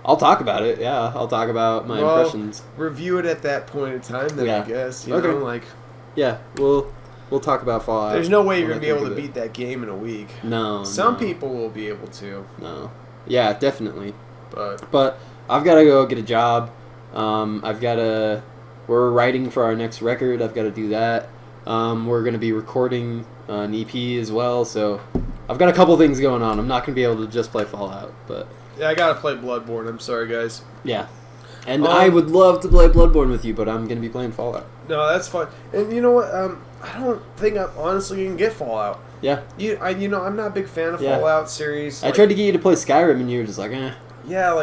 I'll talk about it, yeah. I'll talk about my impressions. Review it at that point in time, then I guess. Yeah, We'll talk about Fallout. There's no way you're when going to I be able think to of beat that game in a week. it. No. Some no, people will be able to, No. Yeah, definitely. but But I've got to go get a job. I've got to. We're writing for our next record. I've got to do that. We're going to be recording an EP as well. So I've got a couple things going on. I'm not going to be able to just play Fallout, but yeah, I got to play Bloodborne. I'm sorry, guys. yeah. And I would love to play Bloodborne with you, but I'm going to be playing Fallout. No, that's fine. And you know what? I don't think I'm honestly going to get Fallout. Yeah. I'm not a big fan of Yeah. Fallout series. I tried to get you to play Skyrim, and you were just like, eh. Yeah,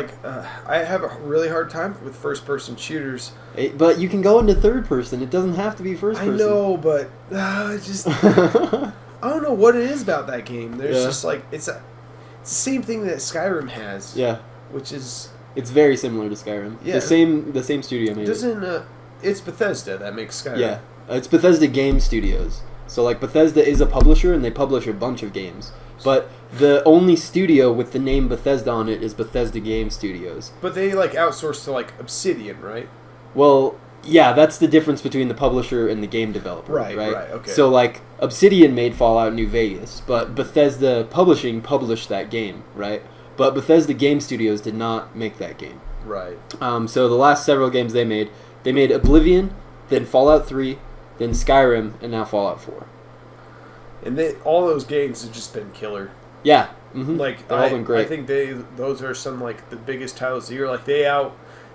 I have a really hard time with first-person shooters. But you can go into third person. It doesn't have to be first I person. know, but just I don't know what it is about that game. There's Yeah. just like it's the same thing that Skyrim has. Yeah. Which is It's very similar to Skyrim. Yeah. The same studio made it. doesn't it's Bethesda that makes Skyrim. Yeah. It's Bethesda Game Studios. So like Bethesda is a publisher and they publish a bunch of games. But the only studio with the name Bethesda on it is Bethesda Game Studios. But they like outsource to like Obsidian, right? Well, yeah, that's the difference between the publisher and the game developer, Right, okay. So like Obsidian made Fallout New Vegas, but Bethesda Publishing published that game, right? But Bethesda Game Studios did not make that game. Right. So the last several games they made Oblivion, then Fallout 3, then Skyrim, and now Fallout 4. And all those games have just been killer. Yeah. Mm-hmm. Like They've all been great. I think those are some like the biggest titles of the year. Like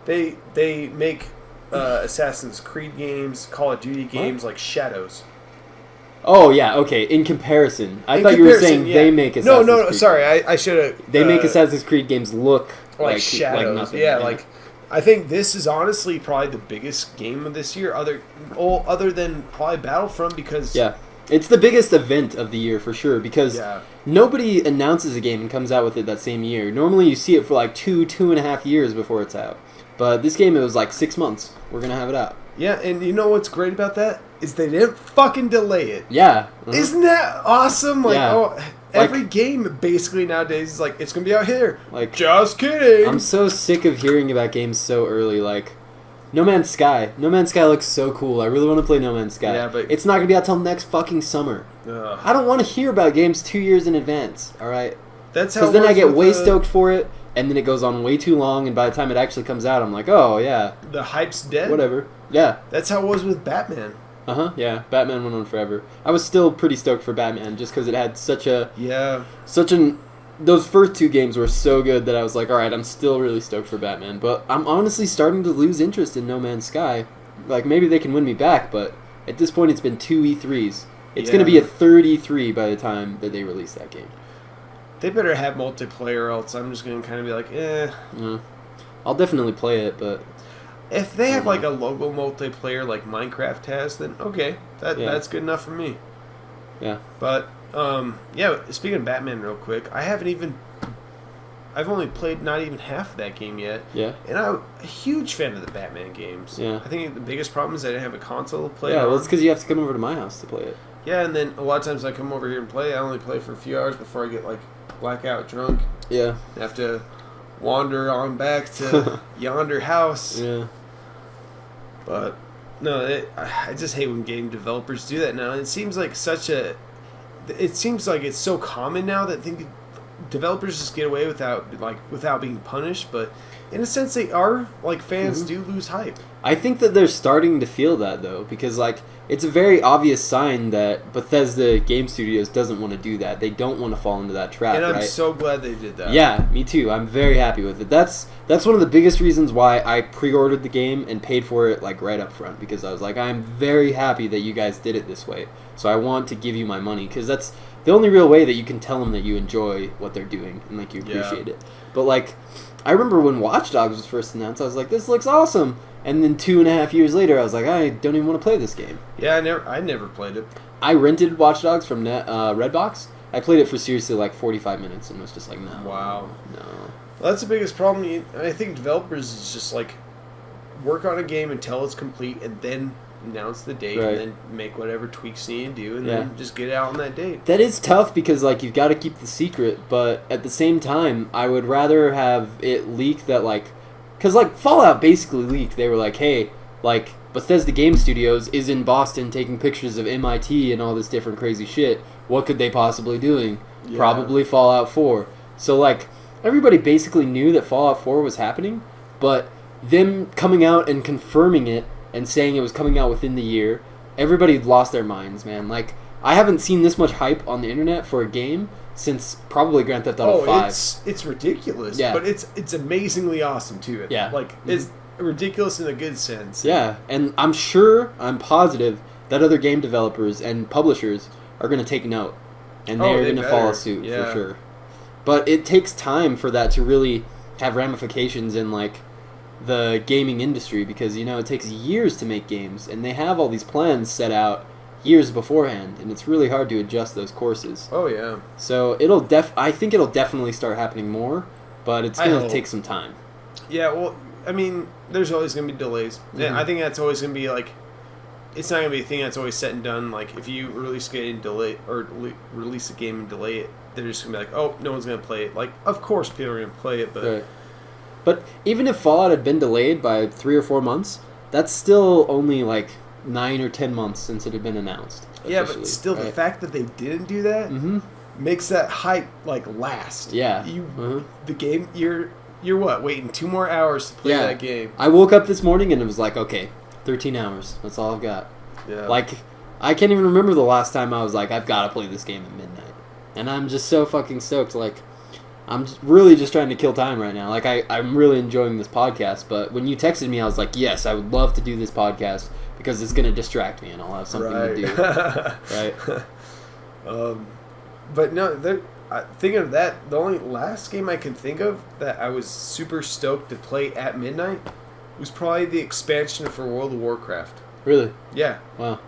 they make Assassin's Creed games, Call of Duty games like Shadows. Oh yeah, okay. In comparison, I In thought you were comparison, saying yeah. they make Assassin's No, Creed. sorry, I should have. They make Assassin's Creed games look like Shadows. nothing. Yeah, like I think this is honestly probably the biggest game of this year, other than probably Battlefront, because yeah, it's the biggest event of the year for sure because yeah. nobody announces a game and comes out with it that same year. Normally, you see it for like 2.5 years before it's out. But this game, it was like 6 months. We're gonna have it out. Yeah, and you know what's great about that is they didn't fucking delay it. Yeah. Uh-huh. Isn't that awesome? Like, Yeah. every game basically nowadays is like, it's gonna be out here. Like, Just kidding. I'm so sick of hearing about games so early. Like, No Man's Sky. No Man's Sky looks so cool. I really want to play No Man's Sky. Yeah, but it's not gonna be out till next fucking summer. Ugh. I don't want to hear about games 2 years in advance. All right. That's how. Because it then I was get with way the- stoked for it, and then it goes on way too long, and by the time it actually comes out, I'm like, oh yeah, The hype's dead. whatever. Yeah. That's how it was with Batman. Yeah. Batman went on forever. I was still pretty stoked for Batman just because it had such an. Those first two games were so good that I was like, all right, I'm still really stoked for Batman. But I'm honestly starting to lose interest in No Man's Sky. Like maybe they can win me back, but at this point, it's been 2 E3s. It's going to be a third E3 by the time that they release that game. They better have multiplayer, else I'm just gonna kind of be like, eh. Yeah. I'll definitely play it, but If they have like a logo multiplayer like Minecraft has, then okay, that's good enough for me. yeah. But yeah. Speaking of Batman, real quick, I've only played not even half of that game yet. Yeah. And I'm a huge fan of the Batman games. Yeah. I think the biggest problem is I didn't have a console to play. Yeah, on. well, it's because you have to come over to my house to play it. Yeah, and then a lot of times I come over here and play. I only play for a few hours before I get like blackout drunk. Yeah. I have to wander on back to yonder house. Yeah. But no, I just hate when game developers do that now. It seems like it's so common now that developers just get away without being punished. But in a sense, they are. Like fans do lose hype. I think that they're starting to feel that though, because like it's a very obvious sign that Bethesda Game Studios doesn't want to do that. They don't want to fall into that trap. And I'm right? so glad they did that. Yeah, me too. I'm very happy with it. That's one of the biggest reasons why I pre-ordered the game and paid for it like right up front, because I was like, I'm very happy that you guys did it this way. So I want to give you my money, because that's the only real way that you can tell them that you enjoy what they're doing and like you appreciate it. But like, I remember when Watch Dogs was first announced, I was like, this looks awesome. And then 2.5 years later, I was like, I don't even want to play this game. Yeah, I never played it. I rented Watch Dogs from Redbox. I played it for seriously like 45 minutes and was just like, no. Wow. No. Well, that's the biggest problem. I think developers is just like work on a game until it's complete and then announce the date Right. and then make whatever tweaks you need to do and Yeah. then just get it out on that date. That is tough because like you've got to keep the secret, but at the same time, I would rather have it leak that like, because like Fallout basically leaked. They were like, hey, like Bethesda Game Studios is in Boston taking pictures of MIT and all this different crazy shit. What could they possibly doing? Yeah. Probably Fallout 4. So, like, everybody basically knew that Fallout 4 was happening, but them coming out and confirming it and saying it was coming out within the year, everybody lost their minds, man. Like, I haven't seen this much hype on the internet for a game since probably Grand Theft Auto 5. It's ridiculous. Yeah. But it's amazingly awesome too. Yeah. Like it's ridiculous in a good sense. Yeah, and I'm positive that other game developers and publishers are going to take note, and they're going to follow suit for sure. But it takes time for that to really have ramifications in like the gaming industry, because it takes years to make games, and they have all these plans set out years beforehand, and it's really hard to adjust those courses. Oh yeah. So I think it'll definitely start happening more, but it's going to take some time. Yeah, well, I mean, there's always going to be delays. Mm-hmm. And I think that's always going to be like, it's not going to be a thing that's always set and done. Like if you release a game and delay, or release a game and delay it, they're just going to be like, oh, no one's going to play it. Like, of course people are going to play it, but right. But even if Fallout had been delayed by 3 or 4 months, that's still only like 9 or 10 months since it had been announced. Yeah, but still, the fact that they didn't do that makes that hype like last. Yeah. The game, you're what, waiting 2 more hours to play that game. I woke up this morning and it was like, okay, 13 hours. That's all I've got. Yeah. Like, I can't even remember the last time I was like, I've got to play this game at midnight. And I'm just so fucking stoked. Like, I'm really just trying to kill time right now. Like, I'm really enjoying this podcast, but when you texted me, I was like, yes, I would love to do this podcast because it's going to distract me and I'll have something to do. Right? But no, thinking of that, the only last game I can think of that I was super stoked to play at midnight was probably the expansion for World of Warcraft. Really? Yeah. Wow.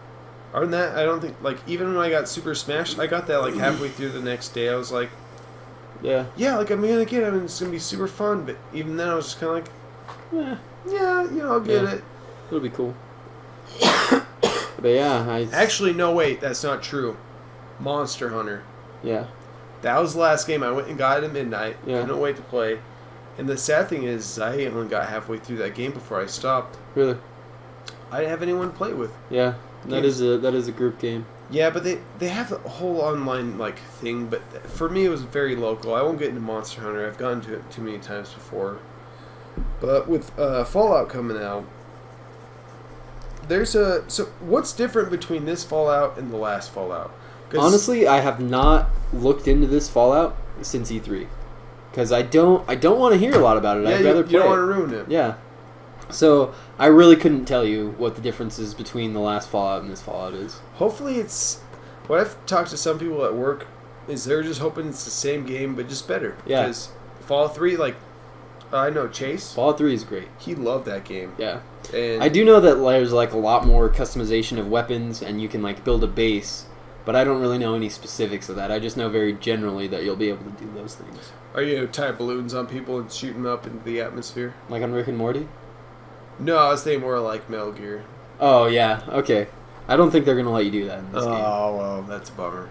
Other than that, I don't think, like, even when I got Super Smash, I got that, like, halfway through the next day. I was like, yeah, like, I'm gonna get it, and it's gonna be super fun, but even then I was just kind of like, I'll get it. It'll be cool. But yeah, Actually, no, wait, that's not true. Monster Hunter. Yeah. That was the last game I went and got at midnight. Yeah. Couldn't wait to play. And the sad thing is, I only got halfway through that game before I stopped. Really? I didn't have anyone to play with. Yeah, that is a group game. Yeah, but they have a whole online like thing. But for me, it was very local. I won't get into Monster Hunter. I've gotten to it too many times before. But with Fallout coming out, so what's different between this Fallout and the last Fallout? Honestly, I have not looked into this Fallout since E3 because I don't want to hear a lot about it. Yeah, I'd rather play. You don't want to ruin it. Yeah. So I really couldn't tell you what the differences between the last Fallout and this Fallout is. Hopefully, it's what I've talked to some people at work is they're just hoping it's the same game but just better. Yeah. Because Fallout 3, like I know Chase. Fallout 3 is great. He loved that game. Yeah. And I do know that there's like a lot more customization of weapons and you can like build a base, but I don't really know any specifics of that. I just know very generally that you'll be able to do those things. Are you tie balloons on people and shoot them up into the atmosphere? Like on Rick and Morty? No, I was thinking more like Metal Gear. Oh, yeah. Okay. I don't think they're going to let you do that in this game. Oh, well, that's a bummer.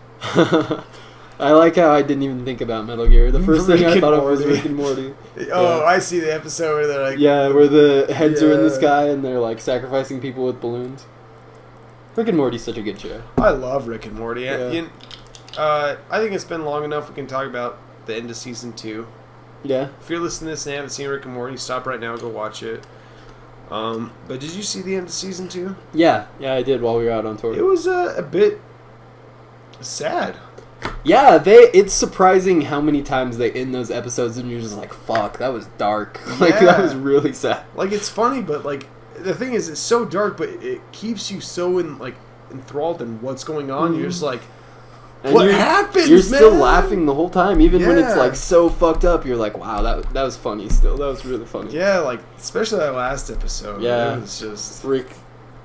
I like how I didn't even think about Metal Gear. The first thing I thought of was Rick and Morty. Oh, I see the episode where they're like... Yeah, where the heads are in the sky and they're like sacrificing people with balloons. Rick and Morty's such a good show. I love Rick and Morty. Yeah. I think it's been long enough we can talk about the end of Season 2. Yeah. If you're listening to this and haven't seen Rick and Morty, stop right now and go watch it. But did you see the end of Season 2? Yeah, I did while we were out on tour. It was a bit sad. Yeah, it's surprising how many times they end those episodes and you're just like, fuck, that was dark. Like, that was really sad. Like, it's funny, but, like, the thing is, it's so dark, but it keeps you so, enthralled in what's going on. You're just like, what happened, You're still laughing the whole time, even when it's, like, so fucked up. You're like, wow, that was funny still. That was really funny. Yeah, like, especially that last episode. Yeah. It was just... Rick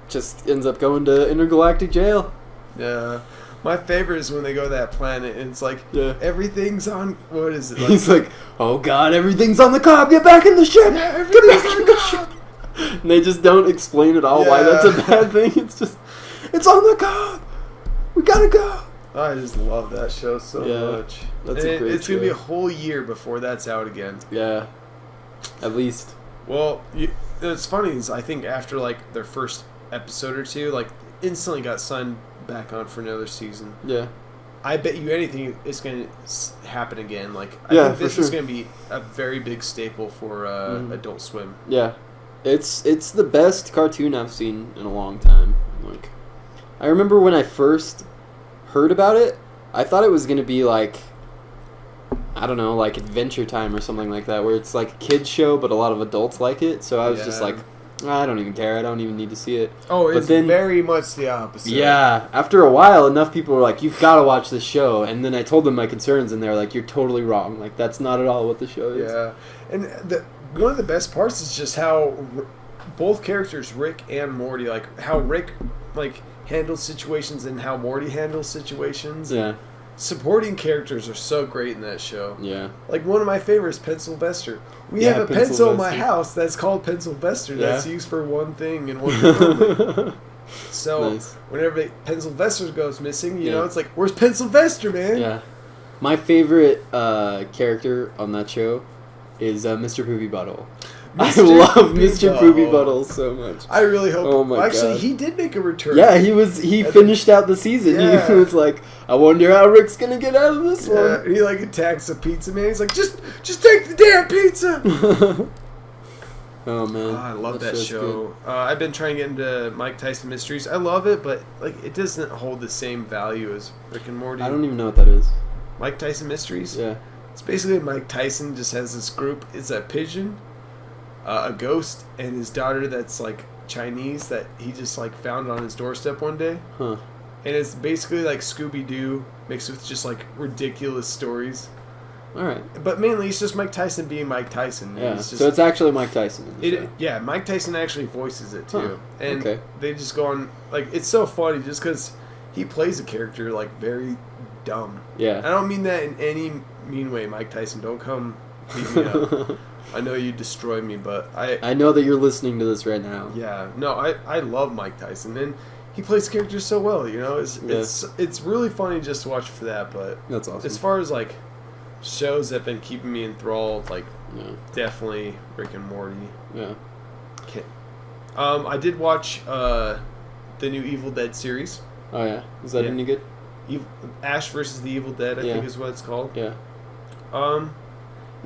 just ends up going to intergalactic jail. Yeah. My favorite is when they go to that planet and it's like, everything's on, what is it? Like, he's like, oh god, everything's on the cob, get back in the ship! Yeah, everything's on the cob! And they just don't explain at all why that's a bad thing. It's just, it's on the cob! We gotta go! I just love that show so much. That's a great It's going to be a whole year before that's out again. Yeah. At least. Well, it's funny is I think after, like, their first episode or two, like instantly got signed back on for another season. Yeah. I bet you anything it's going to happen again. Like, I Yeah, think this for is sure. going to be a very big staple for Adult Swim. Yeah. It's the best cartoon I've seen in a long time. Like, I remember when I first heard about it, I thought it was going to be like, I don't know, like Adventure Time or something like that, where it's like a kid's show, but a lot of adults like it. So I was just Yeah. like, I don't even care. I don't even need to see it. Oh, But it's then- very much the opposite. Yeah. After a while, enough people were like, you've got to watch this show. And then I told them my concerns, and they're like, you're totally wrong. Like, that's not at all what the show is. Yeah. And one of the best parts is just how both characters, Rick and Morty, like how Rick like handles situations and how Morty handles situations. Yeah. Supporting characters are so great in that show. Yeah. Like one of my favorites, Pencil Vester. We Yeah, have a Pencil pencil in my Vester. house that's called Pencil Vester. Yeah. That's used for one thing and one thing only. So Nice. whenever Pencil Vester goes missing, you Yeah. know, it's like, where's Pencil Vester, man? Yeah. My favorite character on that show is Mr. Poopy Butthole. I Mr. love Poopy Mr. Poopy Butthole. Butthole so much. I really hope. Oh my actually, God. he did make a return. Yeah, he And finished out the season. Yeah. He was like, I wonder how Rick's gonna get out of this Yeah, one. he like attacks the pizza man. He's like, just take the damn pizza. Oh man, I love that show's show. I've been trying to get into Mike Tyson Mysteries. I love it, but like it doesn't hold the same value as Rick and Morty. good. I don't even know what that is. Mike Tyson Mysteries. Yeah. It's basically Mike Tyson just has this group. It's a pigeon, a ghost, and his daughter that's like Chinese that he just like found on his doorstep one day. Huh. And it's basically like Scooby Doo mixed with just like ridiculous stories. All right. But mainly it's just Mike Tyson being Mike Tyson. Yeah. It's just, So it's actually Mike Tyson. In the show. yeah, Mike Tyson actually voices it too. Huh, And okay. they just go on like it's so funny just because he plays a character like very dumb. I Yeah. don't mean that in any mean way, Mike Tyson. Don't come beat me up. I know you destroy me, but I know that you're listening to this right now. yeah, no, I love Mike Tyson, and he plays characters so well. You know, it's really funny just to watch for that. But That's awesome. as far as like shows that have been keeping me enthralled, like Yeah. definitely Rick and Morty. Yeah. I did watch the new Evil Dead series. Oh yeah. Is that Yeah. any good? Ash versus the Evil Dead, I Yeah. think is what it's called. Yeah.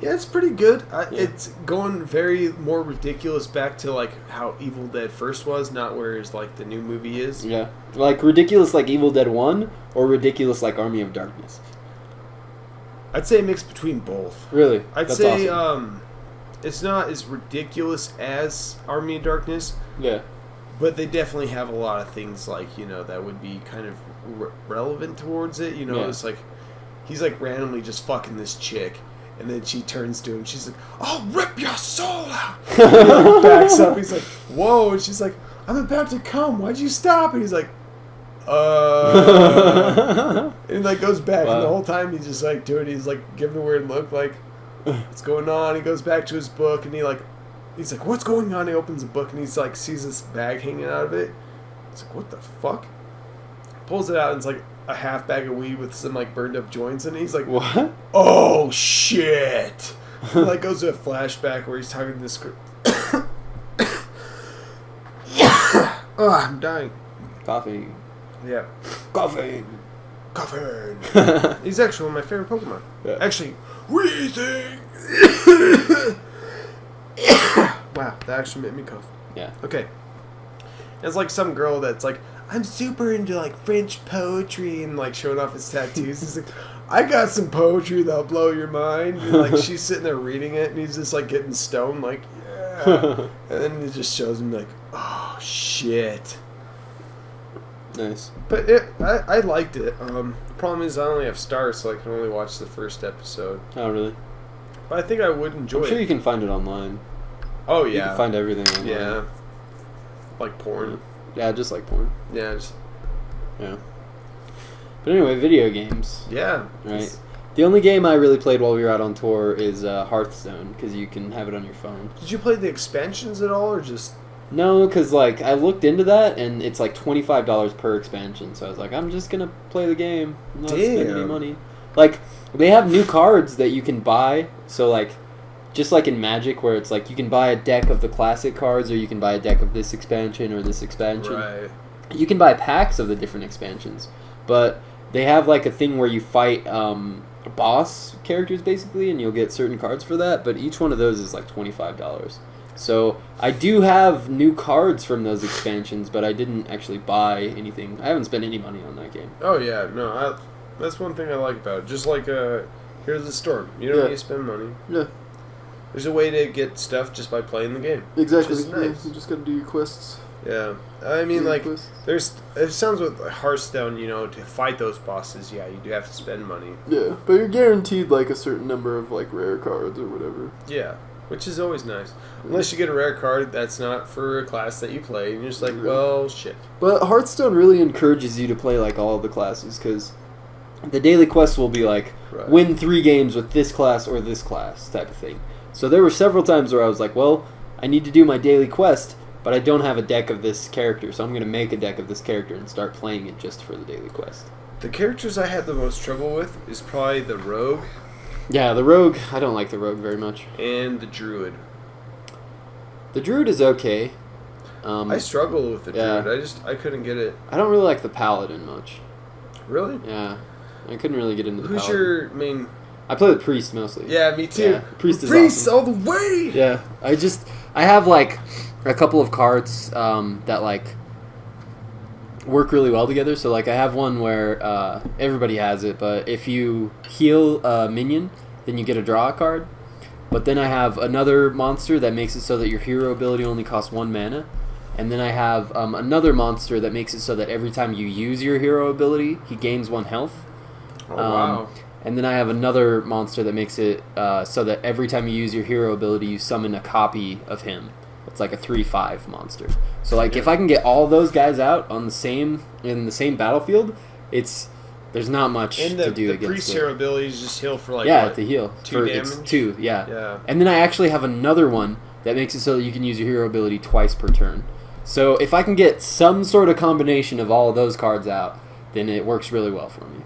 Yeah, it's pretty good. Yeah. It's going very more ridiculous back to like how Evil Dead first was, not whereas like the new movie is. Yeah. Like ridiculous like Evil Dead 1 or ridiculous like Army of Darkness? I'd say a mix between both. Really? I'd That's say awesome. it's not as ridiculous as Army of Darkness, Yeah. but they definitely have a lot of things like, you know, that would be kind of relevant towards it. You know, Yeah. it's like he's like randomly just fucking this chick, and then she turns to him. She's like, "I'll rip your soul out." And he like backs up. He's like, "Whoa!" And she's like, "I'm about to come. Why'd you stop?" And he's like, and he like goes back, Wow. and the whole time he's just like doing. He's like giving a weird look, like, "What's going on?" He goes back to his book, and he's like, "What's going on?" He opens the book, and he's like, sees this bag hanging out of it. He's like, "What the fuck?" Pulls it out, and it's like a half bag of weed with some like burned up joints in it. He's like, What? "Oh shit!" He like goes to a flashback where he's talking to this girl. Oh, I'm dying. Coffee. Yeah. Coffee. Coffin. He's actually one of my favorite Pokemon. Yeah. Actually, Weezing. Wow, that actually made me cough. Yeah. Okay. It's like some girl that's like, I'm super into like French poetry and like showing off his tattoos. He's like, I got some poetry that'll blow your mind. And like she's sitting there reading it, and he's just like getting stoned, like, yeah. And then it just shows him like, oh shit. Nice. But I liked it. The problem is I only have stars, so I can only watch the first episode. Oh, really? But I think I would enjoy I'm sure it. you can find it online. Oh You yeah, can find everything online. yeah, like porn. Yeah, just like porn. Yeah, just, Yeah. But anyway, video games. yeah. Right. The only game I really played while we were out on tour is Hearthstone, because you can have it on your phone. Did you play the expansions at all, or just? No, because like I looked into that, and it's like $25 per expansion. So I was like, I'm just gonna play the game, not spend any Damn. money. Like they have new cards that you can buy. So like, just like in Magic, where it's like you can buy a deck of the classic cards, or you can buy a deck of this expansion or this expansion. Right. You can buy packs of the different expansions, but they have like a thing where you fight boss characters basically, and you'll get certain cards for that. But each one of those is like $25. So I do have new cards from those expansions, but I didn't actually buy anything. I haven't spent any money on that game. Oh yeah, no, that's one thing I like about it. Just like Here's the Storm. You don't need to spend money. Yeah. There's a way to get stuff just by playing the game. Exactly. Which is nice. You just gotta do your quests. Yeah. I mean, like, it sounds with Hearthstone, to fight those bosses, yeah, you do have to spend money. Yeah, but you're guaranteed, like, a certain number of, like, rare cards or whatever. Yeah, which is always nice. Unless you get a rare card that's not for a class that you play, and you're just like, well, shit. But Hearthstone really encourages you to play, like, all of the classes, because the daily quest will be, like, win 3 games with this class or this class type of thing. So there were several times where I was like, well, I need to do my daily quest, but I don't have a deck of this character, so I'm going to make a deck of this character and start playing it just for the daily quest. The characters I had the most trouble with is probably the Rogue. Yeah, the Rogue, I don't like the Rogue very much. And the Druid. The Druid is okay. I struggle with the Druid. I couldn't get it. I don't really like the Paladin much. Really? Yeah. I couldn't really get into the Who's Paladin. your main... I play with Priest mostly. Yeah, me too. Yeah, Priest is awesome. all the way! Yeah. I have, like, a couple of cards that, like, work really well together. So, like, I have one where everybody has it, but if you heal a minion, then you get to draw a card. But then I have another monster that makes it so that your hero ability only costs 1 mana. And then I have another monster that makes it so that every time you use your hero ability, he gains 1 health. Oh, wow. And then I have another monster that makes it so that every time you use your hero ability, you summon a copy of him. It's like a 3/5 monster. So like if I can get all those guys out on in the same battlefield, there's not much to do against it. The priest hero abilities just heal for like to heal 2 damage. It's 2, yeah. And then I actually have another one that makes it so that you can use your hero ability twice per turn. So if I can get some sort of combination of all of those cards out, then it works really well for me.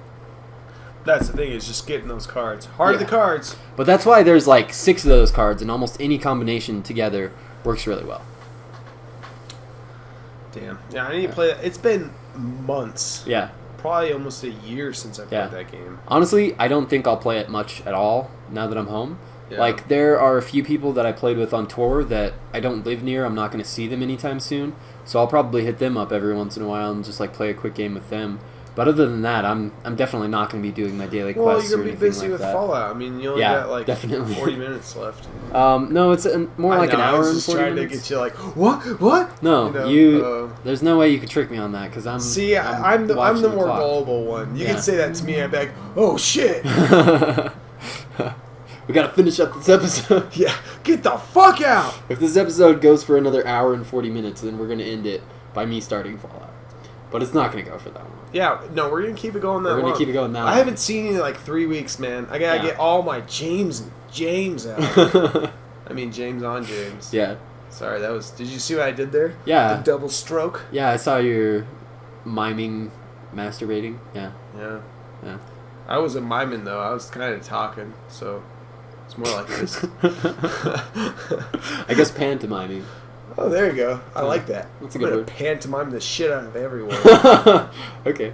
That's the thing, is just getting those cards. Hard the cards. But that's why there's like 6 of those cards, and almost any combination together works really well. Damn. Yeah, I need to play that. It's been months. Yeah. Probably almost a year since I played that game. Honestly, I don't think I'll play it much at all now that I'm home. Yeah. Like, there are a few people that I played with on tour that I don't live near. I'm not going to see them anytime soon. So I'll probably hit them up every once in a while and just like play a quick game with them. But other than that, I'm definitely not going to be doing my daily quests. Well, you're going going to be busy with Fallout. I mean, you only got like definitely. 40 minutes left. No, it's more like an hour and 40 minutes. I was just trying to get you like, what? No, there's no way you could trick me on that because I'm. See, I'm the more gullible one. You can say that to me, I'd be like, oh shit. We gotta finish up this episode. Yeah, get the fuck out! If this episode goes for another hour and 40 minutes, then we're gonna end it by me starting Fallout. But it's not gonna go for that long. Yeah, no, we're gonna keep it going that long. We're gonna keep it going that long. I haven't seen you in like 3 weeks, man. I gotta get all my James out. I mean, James on James. Yeah. Sorry, that was... Did you see what I did there? Yeah. The double stroke? Yeah, I saw your miming, masturbating. Yeah. Yeah. Yeah. I wasn't miming, though. I was kind of talking, so... It's more like this. I guess pantomiming. Oh, there you go. I like that. That's a good word. Pantomime the shit out of everyone. Okay.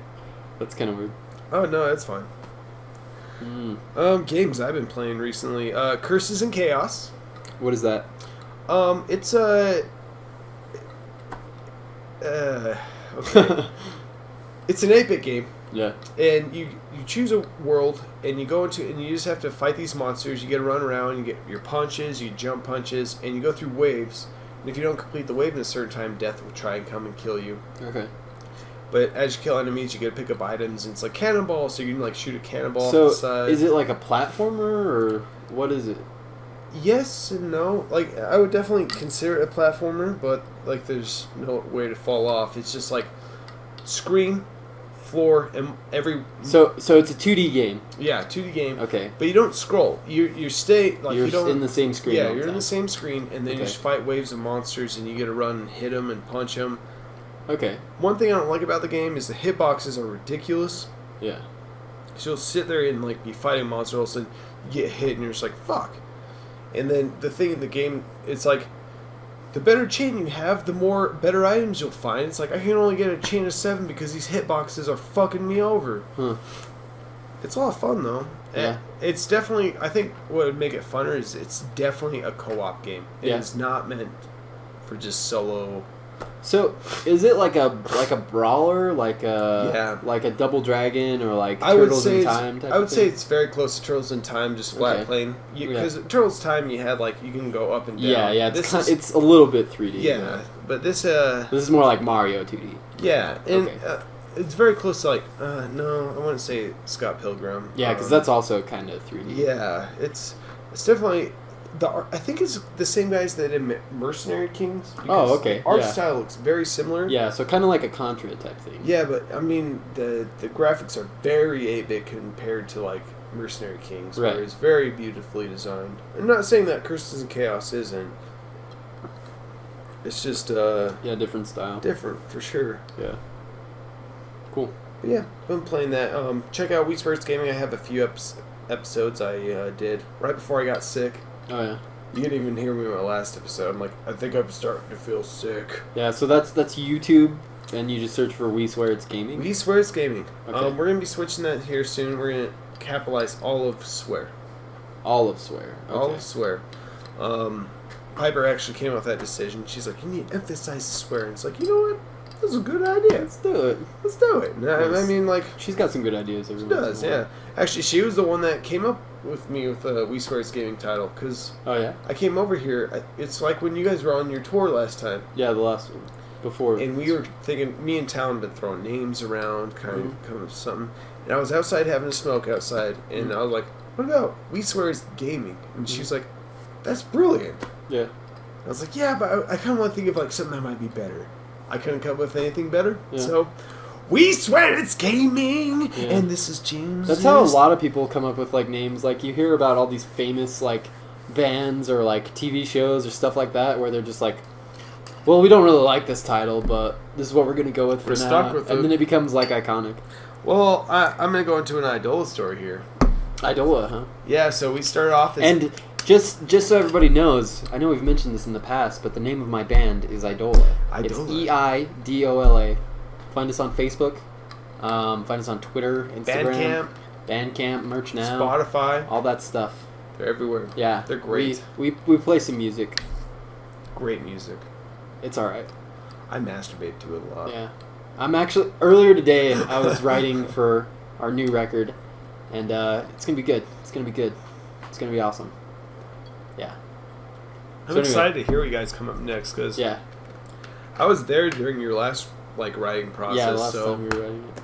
That's kind of weird. Oh, no, that's fine. Games I've been playing recently. Curses and Chaos. What is that? It's a... okay. It's an 8-bit game. Yeah. And you choose a world, and you go into, and you just have to fight these monsters. You get to run around, you get your punches, you jump punches, and you go through waves. And if you don't complete the wave in a certain time, death will try and come and kill you. Okay. But as you kill enemies, you get to pick up items, and it's like cannonball, so you can like shoot a cannonball off the side. Is it like a platformer, or what is it? Yes and no. Like, I would definitely consider it a platformer, but like there's no way to fall off. It's just like screen, floor, and every... So it's a 2D game. Yeah, 2D game. Okay. But you don't scroll. You stay... like you're you don't, in the same screen. Yeah, you're in the same screen, and then you just fight waves of monsters, and you get to run and hit them and punch them. Okay. One thing I don't like about the game is the hitboxes are ridiculous. Yeah. So you'll sit there and like be fighting monsters, all of a sudden you get hit, and you're just like, fuck. And then the thing in the game, it's like, the better chain you have, the more better items you'll find. It's like, I can only get a chain of 7 because these hitboxes are fucking me over. Huh. It's a lot of fun, though. Yeah. It's definitely, I think what would make it funner is it's definitely a co-op game. It is not meant for just solo. So, is it like a brawler, like Yeah. a Double Dragon or like I would Turtles say in Time type I would of say thing? it's very close to Turtles in Time, just flat Okay. playing. Yeah. Because Turtles Time, you had like you can go up and down. Yeah, This it's a little bit 3D. yeah, but this This is more like Mario 2D. yeah, and Okay. it's very close to like no, I wouldn't say Scott Pilgrim. Yeah, because that's also kind of 3D. yeah, it's definitely I think it's the same guys that did Mercenary Kings. Oh, okay, The art yeah. style looks very similar. Yeah, so kind of like a Contra type thing. Yeah, but I mean the graphics are very 8-bit compared to like Mercenary Kings, Right. where it's very beautifully designed. I'm not saying that Curses and Chaos isn't. It's just Yeah, different style. different for sure. Yeah. Cool. But yeah, been playing that. Check out Wii Sports Gaming. I have a few episodes I did right before I got sick. Oh yeah. You didn't even hear me in my last episode. I'm like, I think I'm starting to feel sick. Yeah, so that's YouTube, and you just search for We Swear It's Gaming. Wii Swears Gaming. Okay. We're gonna be switching that here soon. We're gonna capitalize all of swear. All of Swear. Okay. All of swear. Piper actually came up with that decision. She's like, you need to emphasize the swear. And it's like, you know what? That's a good idea. Let's do it. Let's do it. And I mean, like, She's got some good ideas. Every she once does, in a while. yeah. Actually, she was the one that came up with me with the Wii Swears Gaming title. Because Oh yeah. I came over here. It's like when you guys were on your tour last time. Yeah, the last one before. And we were thinking, me and Talon been throwing names around, kind of coming up with something. And I was outside having a smoke outside, and I was like, what about We Swear It's Gaming? And she's like, that's brilliant. Yeah. I was like, yeah, but I kind of want to think of like something that might be better. I couldn't come up with anything better. Yeah. So, We Swear It's Gaming! Yeah. And this is James. That's how a lot of people come up with like names. Like you hear about all these famous like bands or like TV shows or stuff like that, where they're just like, well, we don't really like this title, but this is what we're gonna go with for We're now. stuck with and it. then it becomes like iconic. Well, I'm going to go into an Idola story here. Idola, huh? Yeah, so we started off as... And just so everybody knows, I know we've mentioned this in the past, but the name of my band is Idola. It's Idola. Eidola. Find us on Facebook. Find us on Twitter, Instagram, Bandcamp, Merch Now, Spotify. all that stuff. They're everywhere. Yeah, They're great. We play some music. Great music. It's all right. I masturbate to it a lot. Yeah, I'm actually earlier today. I was writing for our new record, and it's gonna be good. It's gonna be good. It's gonna be awesome. Yeah. I'm So anyway. excited to hear what you guys come up next, because Yeah. I was there during your last writing process, Yeah. Last so time we were writing it.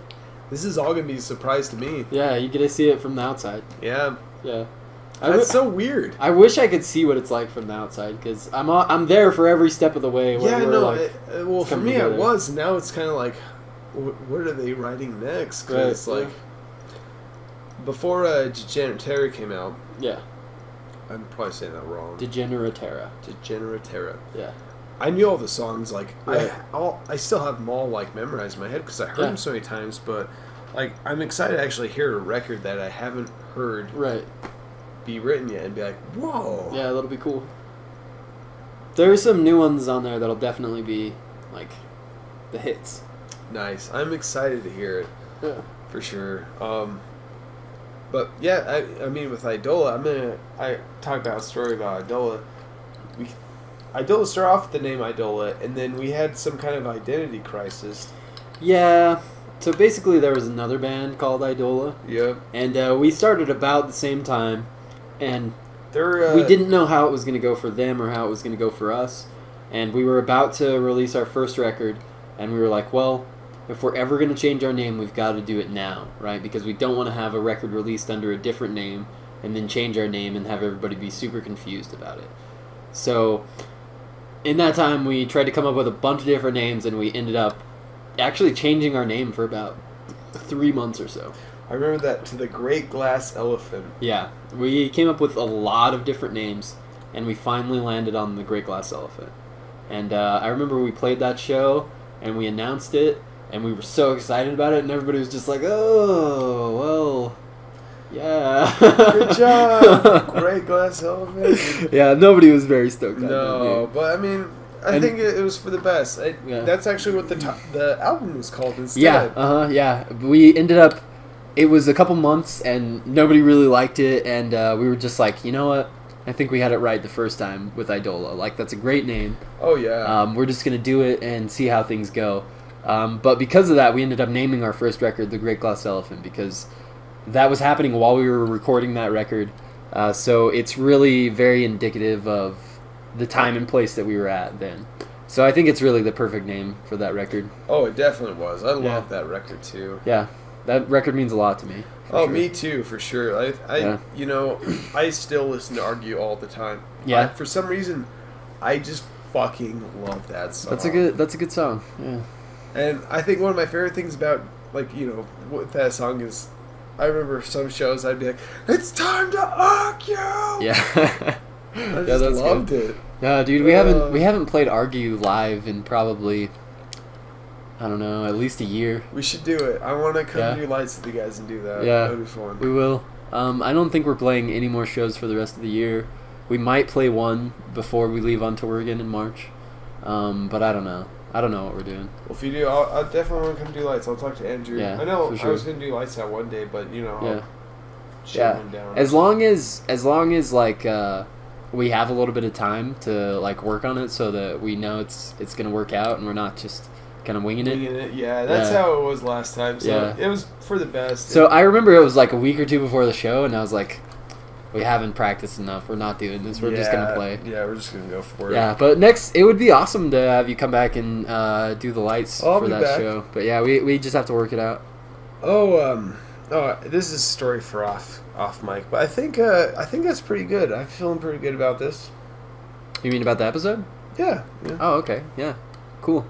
this is all going to be a surprise to me. Yeah, you get to see it from the outside. Yeah. Yeah. That's so weird. I wish I could see what it's like from the outside because I'm there for every step of the way. Where Yeah, we're no. like, Well, it's for coming me, I together. was. Now it's kind of like, what are they writing next? Because, Right, like, before Degenerate Terror came out, yeah, I'm probably saying that wrong. Degeneratera. Degenerate Terror. Yeah. I knew all the songs. Like, Right. I still have them all, like, memorized in my head because I heard Yeah. them so many times. But, like, I'm excited to actually hear a record that I haven't heard Right. be written yet and be like, whoa. Yeah, that'll be cool. There are some new ones on there that'll definitely be like the hits. Nice. I'm excited to hear it. Yeah. For sure. But yeah, I mean with Idola, I talk about a story about Idola. Idola started off with the name Idola, and then we had some kind of identity crisis. Yeah. So basically, there was another band called Idola, Yep. and we started about the same time, and They're we didn't know how it was going to go for them or how it was going to go for us, and we were about to release our first record, and we were like, well, if we're ever going to change our name, we've got to do it now, right? Because we don't want to have a record released under a different name and then change our name and have everybody be super confused about it. So in that time, we tried to come up with a bunch of different names, and we ended up actually changing our name for about 3 months or so. I remember that to the Great Glass Elephant. Yeah, we came up with a lot of different names, and we finally landed on the Great Glass Elephant. And I remember we played that show, and we announced it, and we were so excited about it, and everybody was just like, oh, well, yeah. Good job. Great Glass Elephant. Yeah, nobody was very stoked on that. No, but I mean, I think it was for the best. Yeah. That's actually what the album was called instead. Yeah, yeah. We ended up, it was a couple months and nobody really liked it, and we were just like, you know what? I think we had it right the first time with Idola. Like, that's a great name. Oh, yeah. We're just going to do it and see how things go. But because of that, we ended up naming our first record The Great Glass Elephant, because that was happening while we were recording that record. So it's really very indicative of the time and place that we were at then. So I think it's really the perfect name for that record. Oh, it definitely was. I Yeah. love that record, too. Yeah, that record means a lot to me. Oh, sure. me too, for sure. Yeah. You know, I still listen to Argue all the time. Yeah. For some reason, I just fucking love that song. That's a good song. Yeah. And I think one of my favorite things about, like, you know, with that song is, I remember some shows I'd be like, "It's time to argue." Yeah. I just loved it. No, dude, we haven't played Argue live in probably, I don't know, at least a year. We should do it. I want to come Yeah. do Lights with you guys and do that. Yeah. That'd be fun. We will. I don't think we're playing any more shows for the rest of the year. We might play one before we leave on tour again in March. But I don't know. I don't know what we're doing. Well, if you do, I'll definitely want to come do Lights. I'll talk to Andrew. Yeah, I know for sure. I was going to do Lights out one day, but, you know, Yeah. I'll shut him down. As long as like we have a little bit of time to like work on it, so that we know it's gonna work out, and we're not just kind of winging it. Yeah, that's Yeah. how it was last time. So Yeah. it was for the best. So I remember it was like a week or two before the show, and I was like, we haven't practiced enough. We're not doing this. We're just gonna play. Yeah, we're just gonna go for it. Yeah, but next it would be awesome to have you come back and do the lights I'll for be that back. show. But yeah, we just have to work it out. Oh, this is a story for off mic, but I think that's pretty good. I'm feeling pretty good about this. You mean about the episode? Yeah. Oh, okay. Yeah, cool.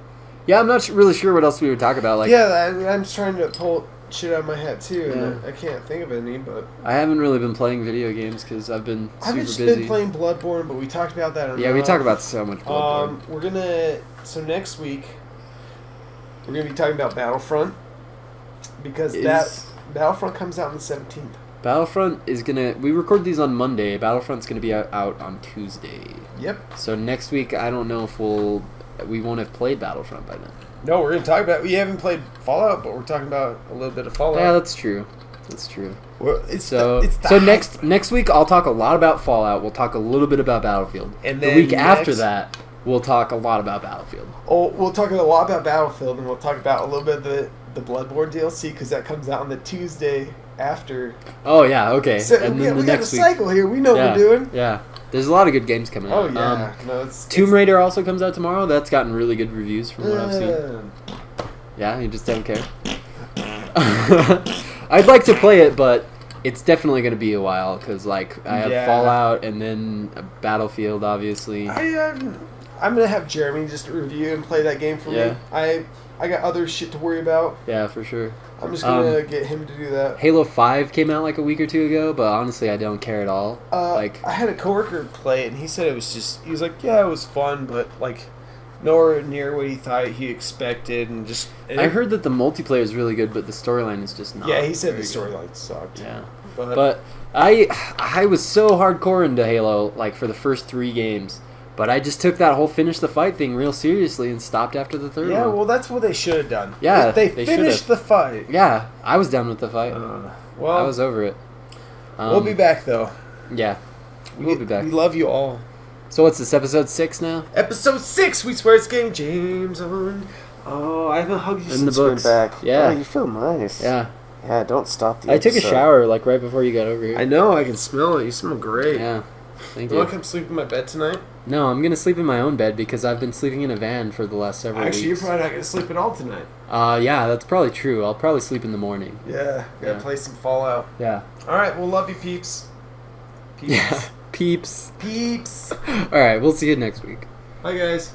Yeah, I'm not really sure what else we would talk about. Like, yeah, I'm just trying to pull shit out of my head too, and Yeah. I can't think of any. But I haven't really been playing video games because I've been super I've just busy. been playing Bloodborne, but we talked about that enough. Yeah, we talk about so much Bloodborne. We're gonna next week we're gonna be talking about Battlefront because Battlefront comes out on the 17th. Battlefront is gonna. We record these on Monday. Battlefront's gonna be out on Tuesday. Yep. So next week, I don't know if we won't have played Battlefront by then. No, we're gonna talk about. We haven't played Fallout, but we're talking about a little bit of Fallout. Yeah, that's true. That's true. Well, So next week I'll talk a lot about Fallout. We'll talk a little bit about Battlefield. And the then week after next- that, we'll talk a lot about Battlefield. Oh, we'll talk a lot about Battlefield, and we'll talk about a little bit of the Bloodborne DLC because that comes out on the Tuesday after. Oh yeah, okay. So and we then the got a next week. cycle here. We know Yeah, what we're doing. yeah. There's a lot of good games coming Oh out. yeah, no, it's Tomb Raider also comes out tomorrow. That's gotten really good reviews from what I've seen. Uh, Yeah, you just don't care. I'd like to play it, but it's definitely going to be a while because, like, I have Yeah. Fallout and then Battlefield, obviously. I'm gonna have Jeremy just review and play that game for Yeah. me. I got other shit to worry about. Yeah, for sure. I'm just gonna get him to do that. Halo 5 came out like a week or two ago, but honestly, I don't care at all. I had a coworker play it, and he said it was just. He was like, "Yeah, it was fun, but like, nowhere near what he thought he expected." And just. I heard that the multiplayer is really good, but the storyline is just not. Yeah, he said the very good. storyline sucked. Yeah. But I was so hardcore into Halo, like, for the first 3 games. But I just took that whole finish the fight thing real seriously and stopped after the third yeah, one. well, that's what they should have done. Yeah, they they finished should've. the fight. Yeah, I was done with the fight. Well, I was over it. we'll be back though. Yeah, we'll be back. We love you all. So what's this, episode 6 now? Episode 6. We swear it's getting James on. Oh, I haven't hugged you In the since we're books. back. Yeah. Oh, you feel nice. Yeah. Yeah, don't stop the I took a episode. shower, like, right before you got over here. I know, I can smell it. You smell great. Yeah, thank You want you. to come sleep in my bed tonight? No, I'm going to sleep in my own bed because I've been sleeping in a van for the last several Actually, you're weeks. probably not going to sleep at all tonight. Yeah, that's probably true. I'll probably sleep in the morning. Yeah, gotta Yeah. play some Fallout. Yeah. Alright, well, love you, peeps. Peeps. Yeah. Peeps. Peeps. All right, we'll see you next week. Bye, guys.